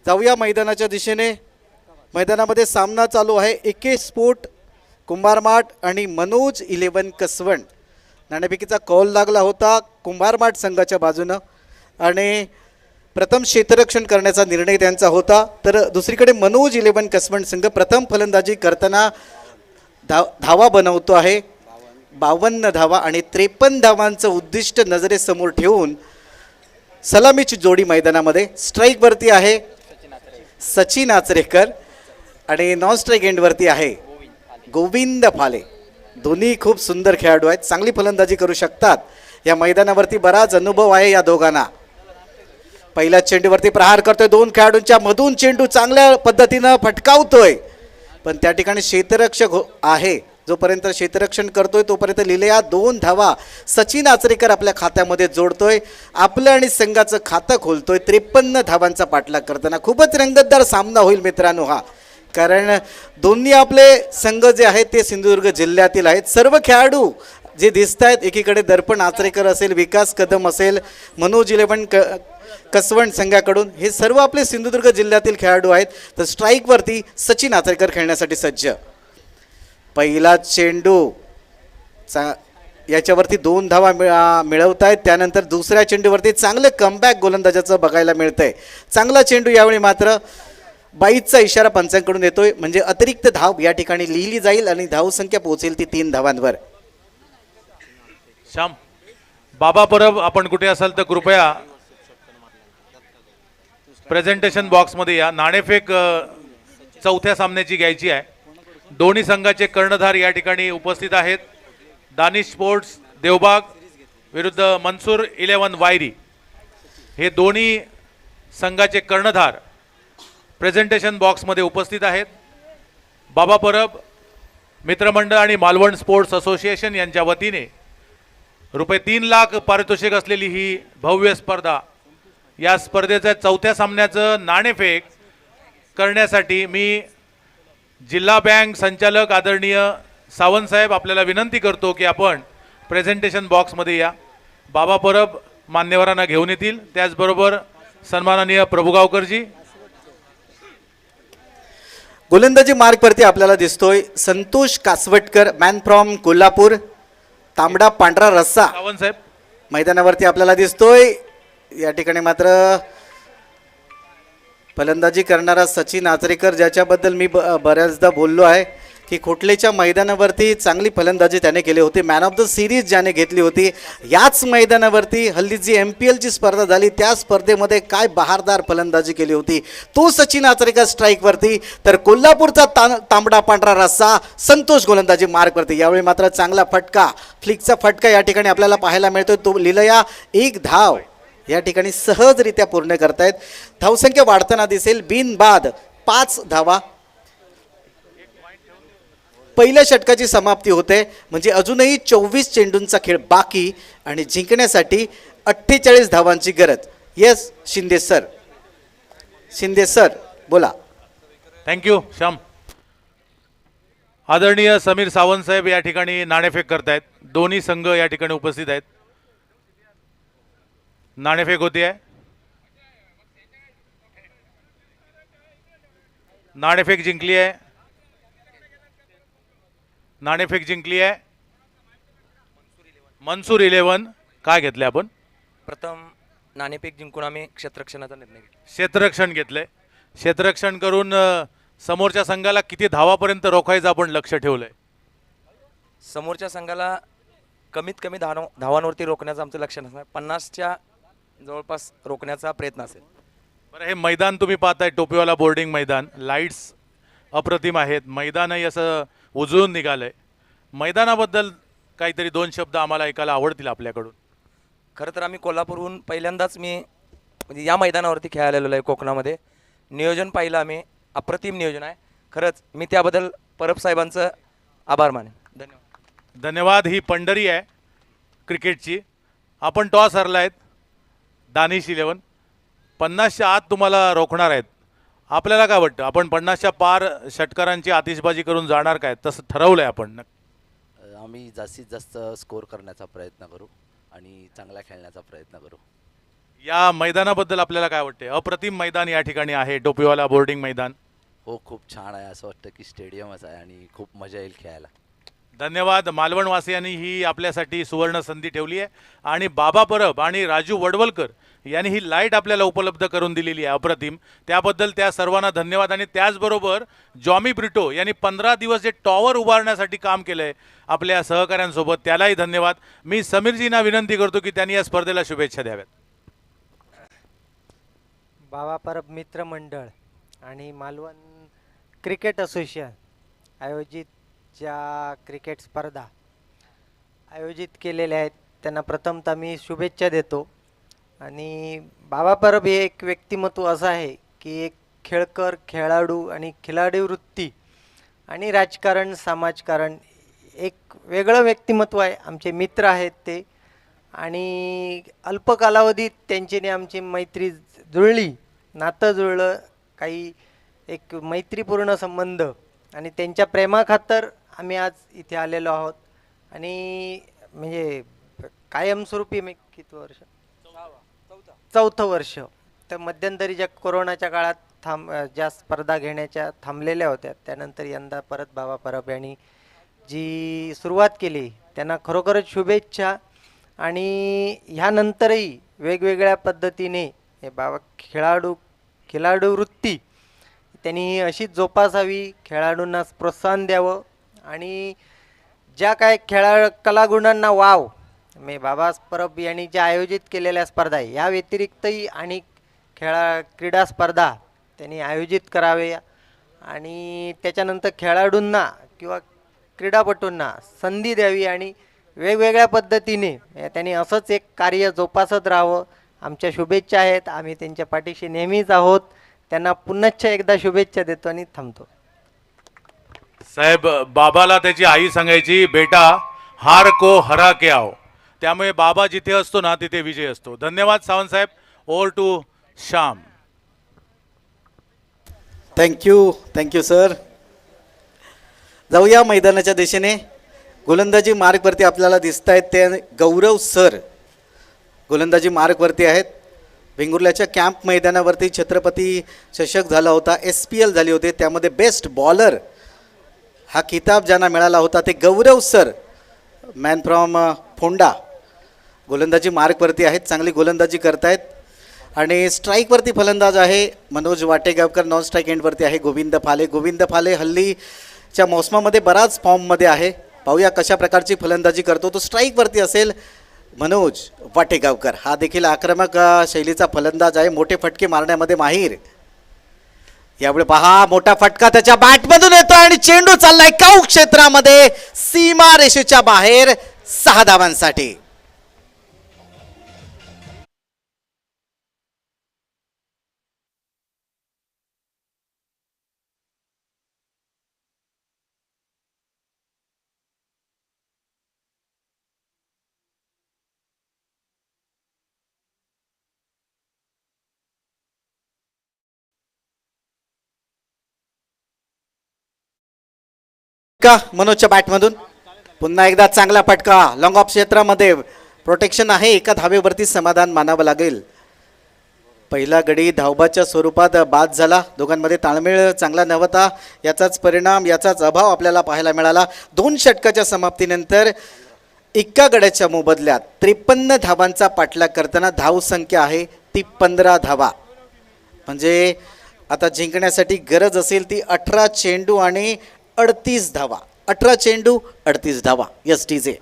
जाऊया मैदानाच्या दिशेने. मैदानामध्ये सामना चालू आहे. एके स्पोर्ट कुंभारमाठ आणि मनोज 11 कसवण. नाणेफेकीचा कॉल लागला होता कुंभारमाठ संघाच्या बाजूनं आणि प्रथम क्षेत्ररक्षण करण्याचा निर्णय त्यांचा होता. तर दुसरीकडे मनोज 11 कसवण संघ प्रथम फलंदाजी करताना धावा बनवतो आहे. 52 धावा आणि 53 धावांचं उद्दिष्ट नजरेसमोर ठेवून सलामीची जोडी मैदानामध्ये. स्ट्राईकवरती आहे सचिन आचरेकर आणि नॉन स्ट्राईक एंडवरती आहे गोविंद फाले. दोन्ही खूप सुंदर खेळाडू आहेत, चांगली फलंदाजी करू शकतात. या मैदानावरती बराच अनुभव आहे या दोघांना. पहिल्या चेंडूवरती प्रहार करतोय. 2 खेळाडूंच्या मधून चेंडू चांगल्या पद्धतीनं फटकावतोय पण त्या ठिकाणी क्षेत्ररक्षक आहे. जोपर्यंत क्षेत्ररक्षण करतोय तोपर्यंत लिहिलेल्या 2 धावा सचिन आचरेकर आपल्या खात्यामध्ये जोडतोय. आपलं आणि संघाचं खातं खोलतोय 53 धावांचा पाठलाग करताना. खूपच रंगतदार सामना होईल मित्रांनो हा, कारण दोन्ही आपले संघ जे आहेत ते सिंधुदुर्ग जिल्ह्यातील आहेत. सर्व खेळाडू जे दिसत आहेत, एकीकडे दर्पण आचरेकर असेल, विकास कदम असेल, मनोज 11 कसवण संघाकडून, हे सर्व आपले सिंधुदुर्ग जिल्ह्यातील खेळाडू आहेत. तर स्ट्राईकवरती सचिन आचरेकर खेळण्यासाठी सज्ज. पहिला चेंडू याच्यावरती 2 धावा मिळवत आहेत. त्यानंतर दुसऱ्या चेंडूवरती चांगलं कमबॅक गोलंदाजाचं बघायला मिळतंय. चांगला चेंडू यावेळी मात्र 22चा इशारा पंचांकडून येतोय, म्हणजे अतिरिक्त धाव या ठिकाणी लिहिली जाईल आणि धावसंख्या पोहोचेल ती 3 धावांवर. श्याम, बाबा परब आपण कुठे असाल तर कृपया प्रेझेंटेशन बॉक्समध्ये या. नाणेफेक चौथ्या सामन्याची घ्यायची आहे. दोन्ही संघाचे कर्णधार या ठिकाणी उपस्थित आहेत. दानिश स्पोर्ट्स देवबाग विरुद्ध मनसूर 11 वायरी. हे दोन्ही संघाचे कर्णधार प्रेझेंटेशन बॉक्समध्ये उपस्थित आहेत. बाबा परब मित्रमंडळ आणि मालवण स्पोर्ट्स असोसिएशन यांच्या वतीने रुपये 3 लाख पारितोषिक असलेली ही भव्य स्पर्धा. या स्पर्धेच्या चौथ्या सामन्याचं नाणेफेक करण्यासाठी मी जिल्हा बँक संचालक आदरणीय सावंत साहेब आपल्याला विनंती करतो की आपण प्रेझेंटेशन बॉक्समध्ये या. बाबा परब मान्यवरांना घेऊन येतील. त्याचबरोबर सन्माननीय प्रभुगावकरजी. गोलंदाजी मार्कवरती आपल्याला दिसतोय संतोष कासवटकर, मॅन फ्रॉम कोल्हापूर. तांबडा पांढरा रस्सा सावंत साहेब मैदानावरती आपल्याला दिसतोय. या ठिकाणी मात्र फलंदाजी करणारा सचिन आचरेकर, ज्याच्याबद्दल मी बऱ्याचदा बोललो आहे की खोटलेच्या मैदानावरती चांगली फलंदाजी त्याने केली होती. मॅन ऑफ द सिरीज ज्याने घेतली होती. याच मैदानावरती हल्ली जी MPLची स्पर्धा झाली त्या स्पर्धेमध्ये काय बहारदार फलंदाजी केली होती, तो सचिन आचरेकर स्ट्राईकवरती. तर कोल्हापूरचा तांबडा पांढरा रस्सा संतोष गोलंदाजी मार्कवरती. यावेळी मात्र चांगला फटका, फ्लिकचा फटका या ठिकाणी आपल्याला पाहायला मिळतोय. तो लिहिलंया 1 धाव या ठिकाणी सहजरित्या पूर्ण करतायत. धावसंख्या वाढताना दिसेल. बिनबाद 5 धावा. पहिल्या षटकाची समाप्ती होते, म्हणजे अजूनही 24 चेंडूंचा खेळ बाकी आणि जिंकण्यासाठी 48 धावांची गरज. Yes Shinde sir. Shinde sir बोला. थँक्यू श्याम. आदरणीय समीर सावंत साहेब या ठिकाणी नाणेफेक करतायत. दोन्ही संघ या ठिकाणी उपस्थित आहेत. नाणेफेक होती आहे. नाणेफेक जिंकली आहे. नाणेफेक जिंकली आहे. मनसूर 11 काय घेतले आपण? प्रथम नाणेफेक जिंकून आम्ही क्षेत्ररक्षणाचा निर्णय घेतला. क्षेत्ररक्षण घेतलंय. क्षेत्ररक्षण करून समोरच्या संघाला किती धावापर्यंत रोखायचं आपण लक्ष ठेवलंय? समोरच्या संघाला कमीत कमी धावांवरती रोखण्याचं आमचं लक्ष नसणार. 50च्या जवळपास रोखण्याचा प्रयत्न असेल. बरं, हे मैदान तुम्ही पाहताय, टोपीवाला बोर्डिंग मैदान. लाईट्स अप्रतिम आहेत. मैदानही असं उजळून निघालंय. मैदानाबद्दल काहीतरी 2 शब्द आम्हाला ऐकायला आवडतील आपल्याकडून. खरं तर आम्ही कोल्हापूरहून पहिल्यांदाच म्हणजे या मैदानावरती खेळायला आलेलो आहे कोकणामध्ये. नियोजन पाहिलं आम्ही, अप्रतिम नियोजन आहे. खरंच मी त्याबद्दल परब साहेबांचं आभार मानेन. धन्यवाद. धन्यवाद. ही पंढरी आहे क्रिकेटची. आपण टॉस हरलायत. दानिश 11 50च्या आत तुम्हाला रोखणार आहेत. आपल्याला काय वाटतं, आपण 50च्या पार षटकारांची आतिषबाजी करून जाणार काय? तसं ठरवलंय आपण? आम्ही जास्तीत जास्त स्कोर करण्याचा प्रयत्न करू आणि चांगला खेळण्याचा प्रयत्न करू. या मैदानाबद्दल आपल्याला काय वाटते? अप्रतिम मैदान या ठिकाणी आहे, टोपीवाला बोर्डिंग मैदान. हो, खूप छान आहे. असं वाटतं की स्टेडियमच आहे आणि खूप मजा येईल खेळायला. धन्यवाद. मालवणवासियांनी ही आपल्यासाठी सुवर्ण संधी ठेवली आहे आणि बाबा परब आणि राजू वडवलकर यांनी ही लाईट आपल्याला उपलब्ध करून दिलेली आहे अप्रतिम. त्याबद्दल त्या सर्वांना धन्यवाद. आणि त्याचबरोबर जॉमी ब्रिटो यांनी 15 दिवस जे टॉवर उभारण्यासाठी काम केलं आहे आपल्या सहकाऱ्यांसोबत, त्यालाही धन्यवाद. मी समीरजींना विनंती करतो की त्यांनी या स्पर्धेला शुभेच्छा द्याव्यात. बाबा परब मित्र मंडळ आणि मालवण क्रिकेट असोसिएशन आयोजित ज्या क्रिकेट स्पर्धा आयोजित केलेल्या आहेत त्यांना प्रथमतः मी शुभेच्छा देतो. आणि बाबा परब हे एक व्यक्तिमत्व असं आहे की एक खेळकर, खेळाडू आणि खिलाडी वृत्ती आणि राजकारण, समाजकारण एक वेगळं व्यक्तिमत्व आहे. आमचे मित्र आहेत ते. आणि अल्प कालावधीत त्यांच्याने आमची मैत्री जुळली, नातं जुळलं, काही एक मैत्रीपूर्ण संबंध आणि त्यांच्या प्रेमाखातर आम्ही आज इथे आलेलो आहोत. आणि म्हणजे कायमस्वरूपी मी किती वर्ष? 4थं वर्ष. तर मध्यंतरी ज्या कोरोनाच्या काळात ज्या स्पर्धा घेण्याच्या थांबलेल्या होत्या, त्यानंतर यंदा परत बाबा परब यांनी जी सुरुवात केली त्यांना खरोखरच शुभेच्छा. आणि ह्यानंतरही वेगवेगळ्या पद्धतीने हे बाबा खिलाडू वृत्ती त्यांनी अशीच जोपासावी, खेळाडूंना प्रोत्साहन द्यावं आणि ज्या काय कलागुणांना वाव मी बाबा परब यांनी ज्या आयोजित केलेल्या स्पर्धा आहे या व्यतिरिक्तही आणि क्रीडा स्पर्धा त्यांनी आयोजित करावे आणि त्याच्यानंतर खेळाडूंना किंवा क्रीडापटूंना संधी द्यावी आणि वेगवेगळ्या पद्धतीने त्यांनी असंच एक कार्य जोपासत राहावं. आमच्या शुभेच्छा आहेत. आम्ही त्यांच्या पाठीशी नेहमीच आहोत. त्यांना पुन्हा एकदा शुभेच्छा देतो आणि थांबतो. साहेब, बाबाला त्याची आई सांगायची, बेटा हार को हरा के आओ. त्यामुळे बाबा जिथे असतो ना तिथे विजय असतो. धन्यवाद सावंत साहेब. Over to Shyam. Thank you sir. जाऊया मैदानाच्या दिशेने. गोलंदाजी मार्गवरती आपल्याला दिसत आहेत ते गौरव सर गोलंदाजी मार्गवरती आहेत. वेंगुर्ल्याच्या कॅम्प मैदानावरती छत्रपती चषक झाला होता, SPL झाली होती, त्यामध्ये बेस्ट बॉलर हा किताब ज्यांना मिळाला होता ते गौरव सर, मॅन फ्रॉम फोंडा. गोलंदाजी मार्गवरती आहेत, चांगली गोलंदाजी करतायत. आणि स्ट्राईकवरती फलंदाज आहे मनोज वाटेगावकर. नॉन स्ट्राईक एंडवरती आहे गोविंद फाले. हल्लीच्या मोसमामध्ये बराच फॉर्ममध्ये आहे. पाहूया कशा प्रकारची फलंदाजी करतो. तो स्ट्राईकवरती असेल मनोज वाटेगावकर. हा देखील आक्रमक शैलीचा फलंदाज आहे, मोठे फटके मारण्यामध्ये माहीर. यावेळी पहा, मोठा फटका त्याच्या बॅटमधून येतो आणि चेंडू चाललाय काऊ क्षेत्रामध्ये, सीमा रेषेच्या बाहेर 6 धावांसाठी. का मनोजच्या बॅटमधून पुन्हा एकदा चांगला फटका लॉंग ऑफ क्षेत्रामध्ये प्रोटेक्शन आहे. एका धावेवरती समाधान मानावं लागेल. पहिला गडी धावबाच्या स्वरूपात बाद झाला. दोघांमध्ये ताळमेळ चांगला नव्हता. याचाच परिणाम, याचाच अभाव आपल्याला पाहायला मिळाला. 2 षटकाच्या समाप्तीनंतर एका गड्याच्या मोबदल्यात 53 धावांचा पाठलाग करताना धावसंख्या आहे ती 15 धावा. म्हणजे आता जिंकण्यासाठी गरज असेल ती 18 चेंडू आणि 38 धावा. 18 चेंडू 38 धावा. STJ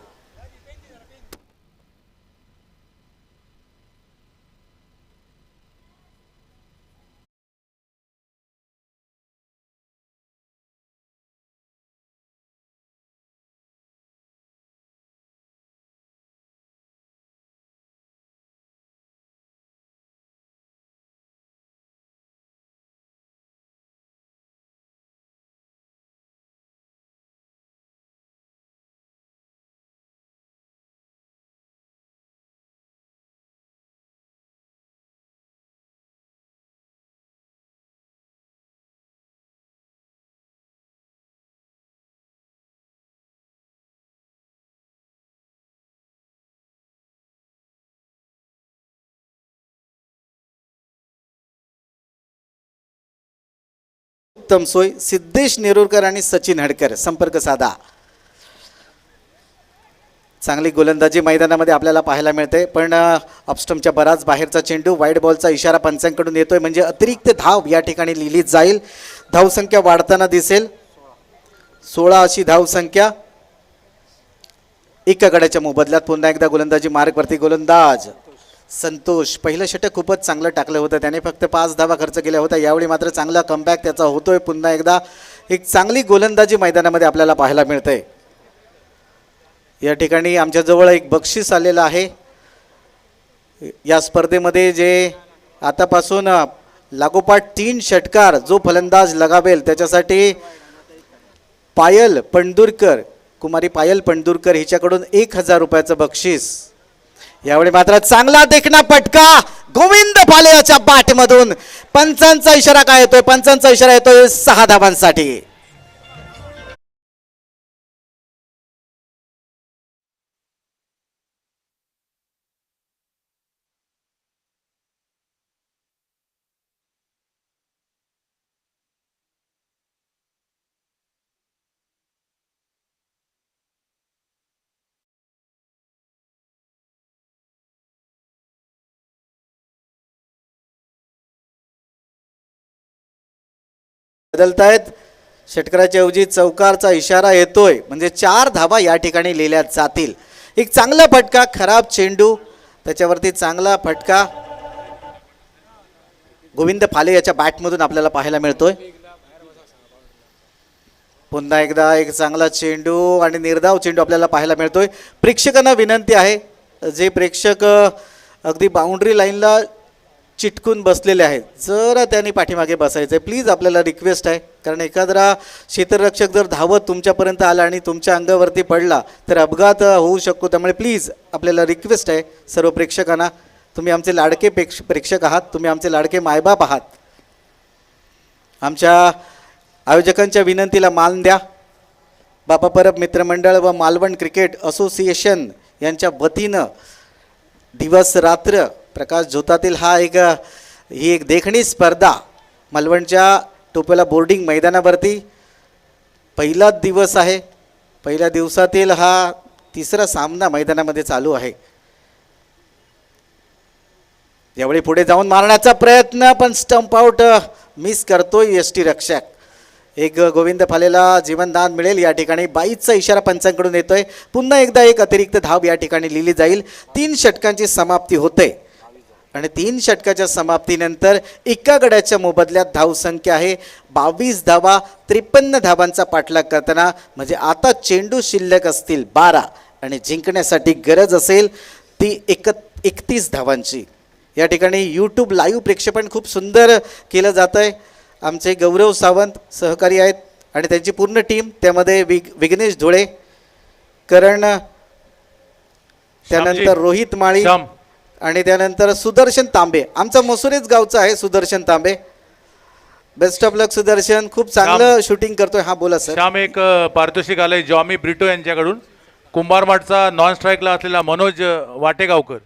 उत्तम सोय. सिद्धेश नेरुरकर आणि सचिन हडकर संपर्क साधा. चांगली गोलंदाजी मैदानामध्ये आपल्याला पाहायला मिळते. पण अपस्टमच्या बराच बाहेरचा चेंडू, वाईड बॉलचा इशारा पंचांकडून येतोय. म्हणजे अतिरिक्त धाव या ठिकाणी लिहिली जाईल. धावसंख्या वाढताना दिसेल. 16 अशी धावसंख्या. एका गड्याच्या मोबदल्यात पुन्हा एकदा गोलंदाजी मार्गवरती गोलंदाज संतोष. पहिलं षटक खूपच चांगलं टाकलं होतं. त्याने फक्त 5 धावा खर्च केल्या होत्या. यावेळी मात्र चांगला कमबॅक त्याचा होतोय. पुन्हा एकदा एक चांगली गोलंदाजी मैदानामध्ये आपल्याला पाहायला मिळते. या ठिकाणी आमच्याजवळ एक बक्षीस आलेलं आहे. या स्पर्धेमध्ये जे आतापासून लागोपाठ 3 षटकार जो फलंदाज लगावेल त्याच्यासाठी पायल पंडुरकर, कुमारी पायल पंडुरकर हिच्याकडून 1000 रुपयाचं बक्षीस. यावेळी मात्र चांगला देखणा फटका गोविंद फाले याच्या बॅटमधून. पंचांचा इशारा काय येतोय? पंचांचा इशारा येतोय 6 धावांसाठी. बदलतायत. षटकाराच्या ऐवजी चौकारचा इशारा येतोय. म्हणजे 4 धावा या ठिकाणी लिहिल्या जातील. एक चांगला फटका, खराब चेंडू, त्याच्यावरती चांगला फटका गोविंद फाले याच्या बॅटमधून आपल्याला पाहायला मिळतोय. पुन्हा एकदा एक चांगला चेंडू आणि निर्धाव चेंडू आपल्याला पाहायला मिळतोय. प्रेक्षकांना विनंती आहे, जे प्रेक्षक अगदी बाउंड्री लाईनला चिटकून बसलेले आहेत, जरा त्यांनी पाठीमागे बसायचं आहे प्लीज. आपल्याला रिक्वेस्ट आहे. कारण एखादा क्षेत्ररक्षक जर धावत तुमच्यापर्यंत आला आणि तुमच्या अंगावरती पडला तर अपघात होऊ शकतो. त्यामुळे प्लीज आपल्याला रिक्वेस्ट आहे सर्व प्रेक्षकांना, तुम्ही आमचे लाडके प्रेक्षक आहात, तुम्ही आमचे लाडके मायबाप आहात. आमच्या आयोजकांच्या विनंतीला मान द्या. बापा परब मित्रमंडळ व मालवण क्रिकेट असोसिएशन यांच्या वतीनं दिवस रात्र प्रकाश झोतातील ही एक देखणी स्पर्धा मालवणच्या टोपेला बोर्डिंग मैदानावरती पहिलाच दिवस आहे. पहिल्या दिवसातील हा 3रा सामना मैदानामध्ये चालू आहे. यावेळी पुढे जाऊन मारण्याचा प्रयत्न, पण स्टंप आउट मिस करतोय यष्टी रक्षक. एक गोविंद फालेला जीवनदान मिळेल. या ठिकाणी 22चा इशारा पंचांकडून येतोय. पुन्हा एकदा एक अतिरिक्त धाव या ठिकाणी लिहिली जाईल. 3 षटकांची समाप्ती होते आणि 3 षटकाच्या समाप्तीनंतर एका गड्याच्या मोबदल्यात धावसंख्या आहे 22 धावा. 53 धावांचा पाठलाग करताना म्हणजे आता चेंडू शिल्लक असतील 12 आणि जिंकण्यासाठी गरज असेल ती 31 धावांची. या ठिकाणी यूट्यूब लाईव्ह प्रेक्षेपण खूप सुंदर केलं जातं आहे. आमचे गौरव सावंत सहकारी आहेत आणि त्यांची पूर्ण टीम, त्यामध्ये विघ्नेश धुळे, करण, त्यानंतर रोहित माळी आणि त्यानंतर सुदर्शन तांबे. आमचा मसुरेच गावचा आहे सुदर्शन तांबे. बेस्ट ऑफ लक सुदर्शन, खूप चांगलं शूटिंग करतोय. हा बोला सर. श्याम एक पारितोषिक आलंय जॉमी ब्रिटो यांच्याकडून. कुंभारमाठचा नॉन स्ट्राईकला असलेला मनोज वाटेगावकर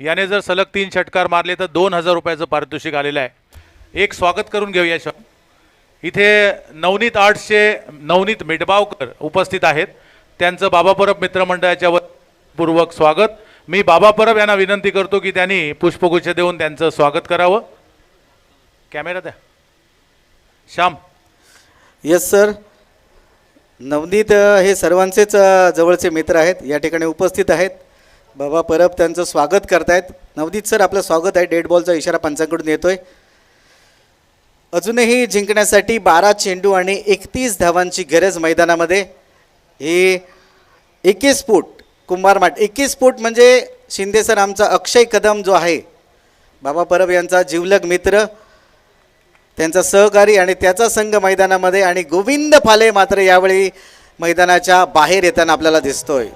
याने जर सलग 3 षटकार मारले तर 2000 रुपयाचं पारितोषिक आलेलं आहे. एक स्वागत करून घेऊया श्याम. इथे नवनीत आर्ट्सचे नवनीत मिटबावकर उपस्थित आहेत. त्यांचं बाबा परब मित्रमंडळाच्या पूर्वक स्वागत. मी बाबा परब यांना विनंती करतो की त्यांनी पुष्पगुच्छ देऊन त्यांचं स्वागत करावं. कॅमेरा द्या श्याम. Yes sir. नवनीत हे सर्वांचेच जवळचे मित्र आहेत, या ठिकाणी उपस्थित आहेत. बाबा परब त्यांचं स्वागत करतायत. नवनीत सर आपलं स्वागत आहे. डेड बॉलचा इशारा पंचांकडून येतोय. अजूनही जिंकण्यासाठी 12 चेंडू आणि 31 धावांची गरज मैदानामध्ये. हे 21 फूट कुंभारमाठ. 21 फूट म्हणजे शिंदे सर आमचा अक्षय कदम जो आहे, बाबा परब यांचा जिवलग मित्र, त्यांचा सहकारी आणि त्याचा संघ मैदानामध्ये. आणि गोविंद फाले मात्र यावेळी मैदानाच्या बाहेर येताना आपल्याला दिसतोय.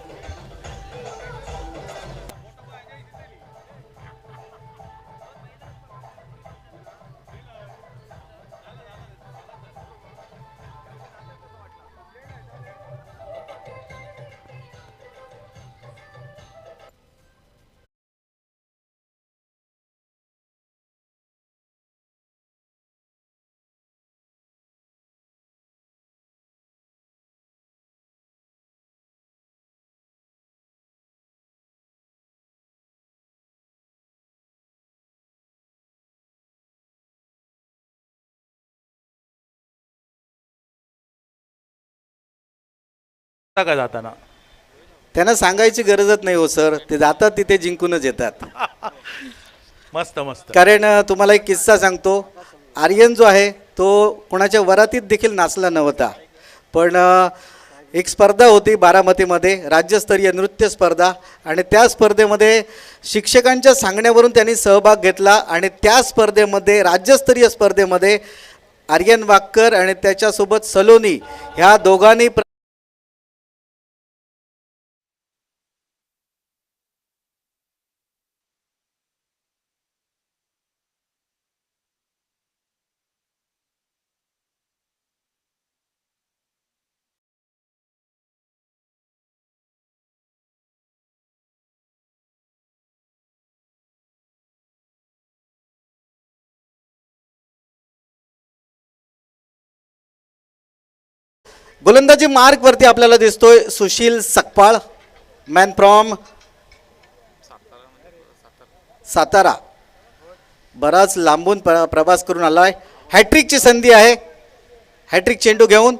का जाताना त्यांना सांगायची गरजच नाही हो सर, ते जातात तिथे जिंकूनच येतात. मस्त मस्त. कारण तुम्हाला एक किस्सा सांगतो. आर्यन जो आहे तो कोणाच्या वरातीत देखील नाचला नव्हता, पण एक स्पर्धा होती बारामतीमध्ये, राज्यस्तरीय नृत्य स्पर्धा, आणि त्या स्पर्धेमध्ये शिक्षकांच्या सांगण्यावरून त्यांनी सहभाग घेतला. आणि त्या स्पर्धेमध्ये, राज्यस्तरीय स्पर्धेमध्ये, आर्यन वाक्कर आणि त्याच्यासोबत सलोनी ह्या दोघांनी गोलंदाजी मार्क वरती आपल्याला दिसतोय सुशील सकपाळ, मॅन फ्रॉम सातारा. बराच लांबून प्रवास करून आलाय. हॅट्रिकची संधी आहे. हॅट्रिक चेंडू घेऊन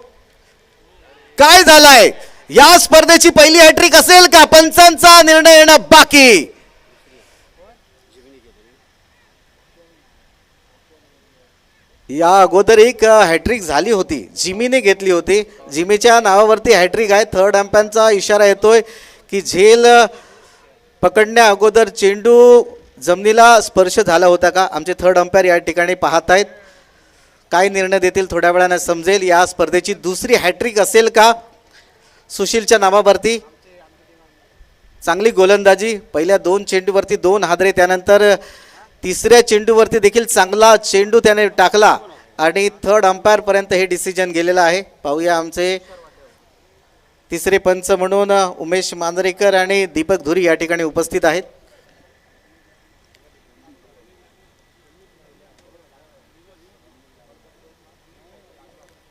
काय झालाय? या स्पर्धेची पहिली हॅट्रिक असेल का? पंचांचा निर्णय येणं बाकी. या अगोदर एक हॅट्रिक झाली होती, जिमीने घेतली होती. जिमीच्या नावावरती हॅट्रिक आहे. थर्ड अंपायरचा इशारा येतोय की झेल पकडण्या अगोदर चेंडू जमिनीला स्पर्श झाला होता का? आमचे थर्ड अंपायर या ठिकाणी पाहत आहेत. काय निर्णय देतील थोड्या वेळाने समजेल. या स्पर्धेची दुसरी हॅट्रिक असेल का सुशीलच्या नावावरती? चांगली गोलंदाजी. पहिल्या 2 चेंडूवरती 2 हादरे, त्यानंतर तिसऱ्या चेंडूवरती देखील चांगला चेंडू त्याने टाकला आणि थर्ड अंपायर पर्यंत हे डिसिजन गेलेलं आहे. पाहूया आमचे तिसरे पंच म्हणून उमेश मांजरेकर आणि दीपक धुरी या ठिकाणी उपस्थित आहेत.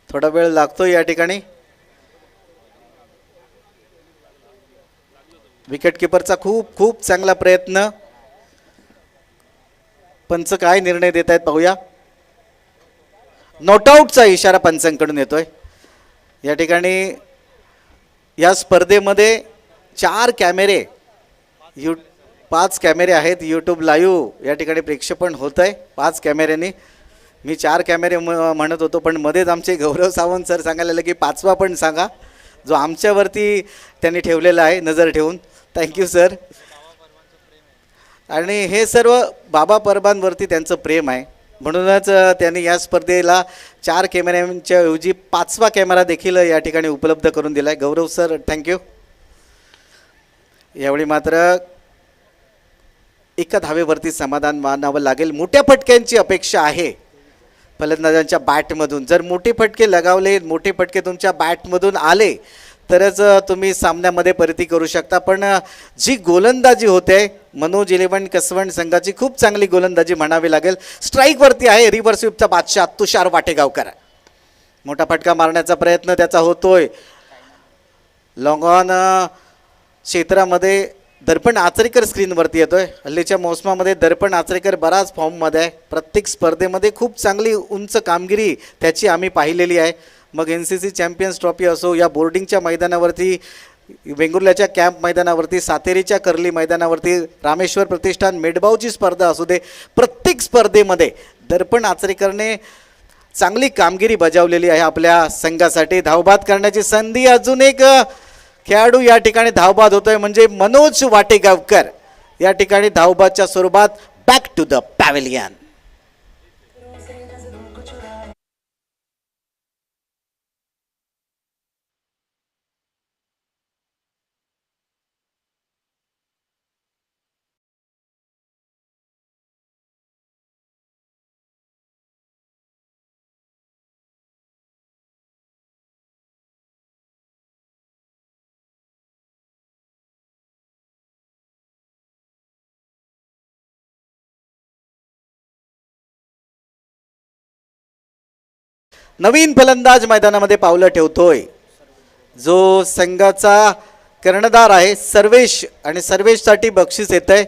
थोडा वेळ लागतो या ठिकाणी. विकेट किपरचा खूप खूप चांगला प्रयत्न. पंच काय निर्णय देत आहेत पाहूया. नॉटआउटचा इशारा पंचांकडून येतोय. या ठिकाणी या स्पर्धेमध्ये 4 कॅमेरे 5 कॅमेरे आहेत. यूट्यूब लाईव्ह या ठिकाणी प्रेक्षेपण होत आहे 5 कॅमेऱ्यांनी. मी 4 कॅमेरे म्हणत होतो, पण मध्येच आमचे गौरव सावंत सर सांगायला लागले की 5वा पण सांगा, जो आमच्यावरती त्यांनी ठेवलेला आहे नजर ठेवून. Thank you sir. आणि हे सर्व बाबा परबांवरती त्यांचं प्रेम आहे, म्हणूनच त्यांनी या स्पर्धेला 4 कॅमेऱ्यांच्या ऐवजी 5वा कॅमेरा देखील या ठिकाणी उपलब्ध करून दिला आहे. गौरव सर थँक्यू. यावेळी मात्र एका धावेवरती समाधान मानावं लागेल. मोठ्या फटक्यांची अपेक्षा आहे. फलंदाजांच्या बॅटमधून. जर मोठे फटके लगावले, मोठे फटके तुमच्या बॅटमधून आले तरच तुम्ही सामन्यामध्ये परती करू शकता. पण जी गोलंदाजी होते मनोज 11 कसवण संघाची खूप चांगली गोलंदाजी म्हणावी लागेल. स्ट्राईकवरती आहे रिव्हर्स स्वीपचा बादशाह तुषार वाटेगावकर. मोठा फटका मारण्याचा प्रयत्न त्याचा होतोय. लॉंग ऑन क्षेत्रामध्ये दर्पण आचरेकर स्क्रीनवरती येतोय. हल्लीच्या मोसमामध्ये दर्पण आचरेकर बराच फॉर्ममध्ये आहे. प्रत्येक स्पर्धेमध्ये खूप चांगली उंच कामगिरी त्याची आम्ही पाहिलेली आहे. मग NCC चॅम्पियन्स ट्रॉफी असो, या बोर्डिंगच्या मैदानावरती, वेंगुर्ल्याच्या कॅम्प मैदानावरती, सातेरीच्या कर्ली मैदानावरती, रामेश्वर प्रतिष्ठान मेडबावची स्पर्धा असू दे, प्रत्येक स्पर्धेमध्ये दर्पण आचरेकरने चांगली कामगिरी बजावलेली आहे आपल्या संघासाठी. धावबाद करण्याची संधी, अजून एक खेळाडू या ठिकाणी धावबाद होतोय म्हणजे मनोज वाटेगावकर. या ठिकाणी धावबादच्या स्वरूपात बॅक टू द पॅव्हेलियन. नवीन फलंदाज मैदानामध्ये पावलं ठेवतोय जो संघाचा कर्णधार आहे सर्वेश, आणि सर्वेशसाठी बक्षीस येत आहे.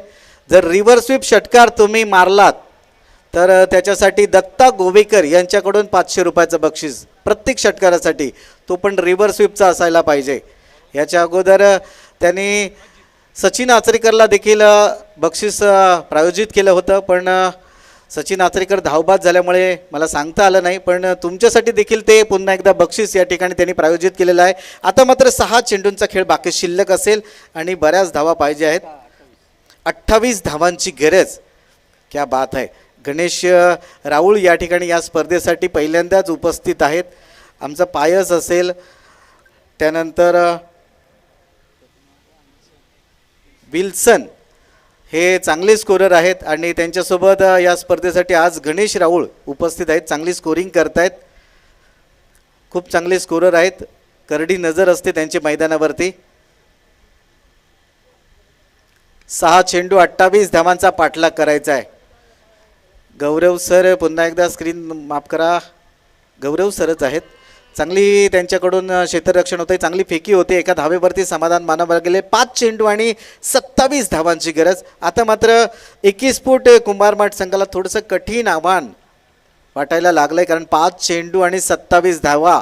जर रिव्हर्स स्वीप षटकार तुम्ही मारलात तर त्याच्यासाठी दत्ता गोवेकर यांच्याकडून 500 रुपयाचं बक्षीस प्रत्येक षटकारासाठी, तो पण रिव्हर्स स्वीपचा असायला पाहिजे. याच्या अगोदर त्यांनी सचिन आचरेकरला देखील बक्षीस प्रायोजित केलं होतं, पण सचिन आचरेकर धावबाद झाल्यामुळे मला सांगता आलं नाही. पण तुमच्यासाठी देखील ते पुन्हा एकदा बक्षीस या ठिकाणी त्यांनी प्रायोजित केलेलं आहे. आता मात्र 6 चेंडूंचा खेळ बाकी शिल्लक असेल आणि बऱ्याच धावा पाहिजे आहेत. 28 धावांची गरज. क्या बात आहे. गणेश राऊळ या ठिकाणी या स्पर्धेसाठी पहिल्यांदाच उपस्थित आहेत. आमचा पायस असेल, त्यानंतर विल्सन हे चांगले स्कोरर आहेत आणि त्यांच्यासोबत या स्पर्धेसाठी आज गणेश राऊळ उपस्थित आहेत. चांगली स्कोरिंग करतायत, खूप चांगले स्कोरर आहेत. करडी नजर असते त्यांची मैदानावरती. 6 चेंडू 28 धावांचा पाठलाग करायचा आहे. गौरव सर पुन्हा एकदा स्क्रीन माफ करा, गौरव सरच आहेत. चांगली त्यांच्याकडून क्षेत्ररक्षण होते, चांगली फेकी होते. एका धावेवरती समाधान मानावं गेले. 5 चेंडू आणि 27 धावांची गरज. आता मात्र 21 फूट कुंभारमाठ संघाला थोडंसं कठीण आव्हान वाटायला लागलंय, कारण 5 चेंडू आणि 27 धावा.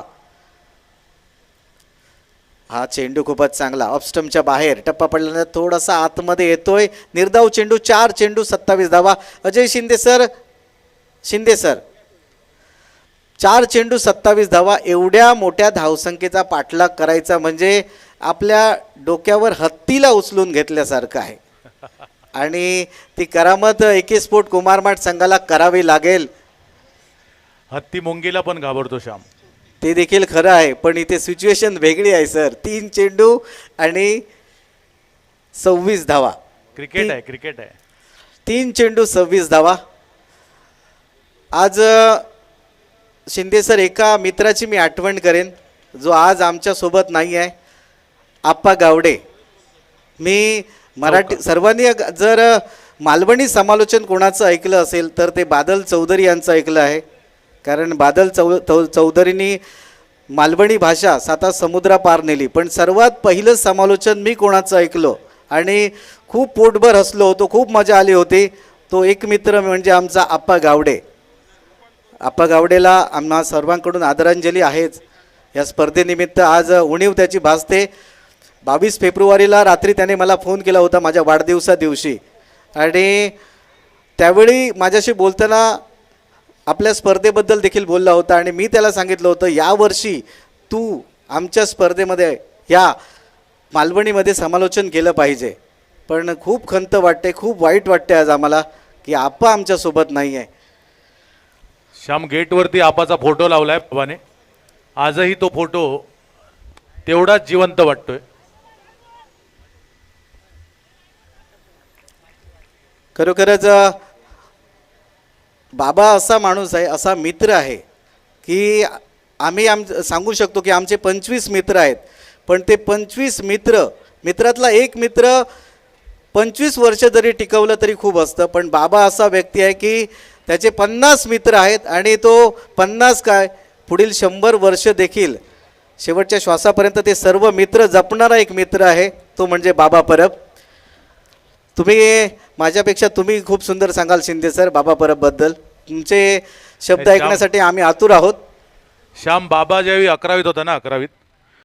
हा चेंडू खूपच चांगला ऑफस्टमच्या बाहेर टप्पा पडल्यानंतर थोडासा आतमध्ये येतोय. निर्धाव चेंडू. 4 चेंडू 27 धावा. अजय शिंदे सर, 4 चेंडू 27 धावा. एवढ्या मोठ्या धावसंख्येचा पाठलाग करायचा म्हणजे आपल्या डोक्यावर हत्तीला उचलून घेतल्यासारखं आहे आणि ती करामत 21 फूट कुमारमाठ संघाला करावी लागेल. हत्ती मुंगीला पण घाबरतो श्याम. ते देखील खरं आहे, पण इथे सिच्युएशन वेगळी आहे सर. 3 चेंडू आणि 26 धावा. क्रिकेट आहे, क्रिकेट आहे. 3 चेंडू 26 धावा. आज शिंदे सर, एका मित्राची मी आठवण करेन जो आज आमच्यासोबत नाही आहे, आप्पा गावडे. मी मराठी सर्वांनी जर मालवणी समालोचन कोणाचं ऐकलं असेल तर ते बादल चौधरी यांचं ऐकलं आहे. कारण बादल चौधरींनी मालवणी भाषा 7 समुद्रापार नेली. पण सर्वात पहिलं समालोचन मी कोणाचं ऐकलो आणि खूप पोटभर हसलो होतो, खूप मजा आली होती, तो एक मित्र म्हणजे आमचा आप्पा गावडे. आप्पा गावडेला आम्हा सर्वांकडून आदरांजली आहेच. या स्पर्धेनिमित्त आज उणीव त्याची भासते. 22 फेब्रुवारीला रात्री त्याने मला फोन केला होता माझ्या वाढदिवसा दिवशी, आणि त्यावेळी माझ्याशी बोलताना आपल्या स्पर्धेबद्दल देखील बोलला होता. आणि मी त्याला सांगितलं होतं, यावर्षी तू आमच्या स्पर्धेमध्ये या मालवणीमध्ये समालोचन केलं पाहिजे. पण खूप खंत वाटते, खूप वाईट वाटते आज आम्हाला की आप्पा आमच्यासोबत नाही आहे. श्याम, गेटवरती आपाचा फोटो लावलाय बाबाने. आजही तो फोटो तेवढाच जिवंत वाटतोय. खरोखरच बाबा असा माणूस आहे, असा मित्र आहे की आम्ही सांगू शकतो की आमचे 25 मित्र आहेत, पण ते 25 मित्रातला एक मित्र 25 वर्ष जरी टिकवलं तरी खूप असतं. पण बाबा असा व्यक्ती आहे की त्याचे 50 मित्र आहेत आणि तो 50 काय पुढील 100 वर्ष देखील शेवटच्या श्वासापर्यंत ते सर्व मित्र जपणारा एक मित्र आहे, तो म्हणजे बाबा परब. तुम्ही माझ्यापेक्षा तुम्ही खूप सुंदर सांगाल शिंदे सर बाबा परबबद्दल. तुमचे शब्द श्याम- ऐकण्यासाठी आम्ही आतुर आहोत. श्याम, बाबा ज्यावेळी 11वीत होता ना, 11वीत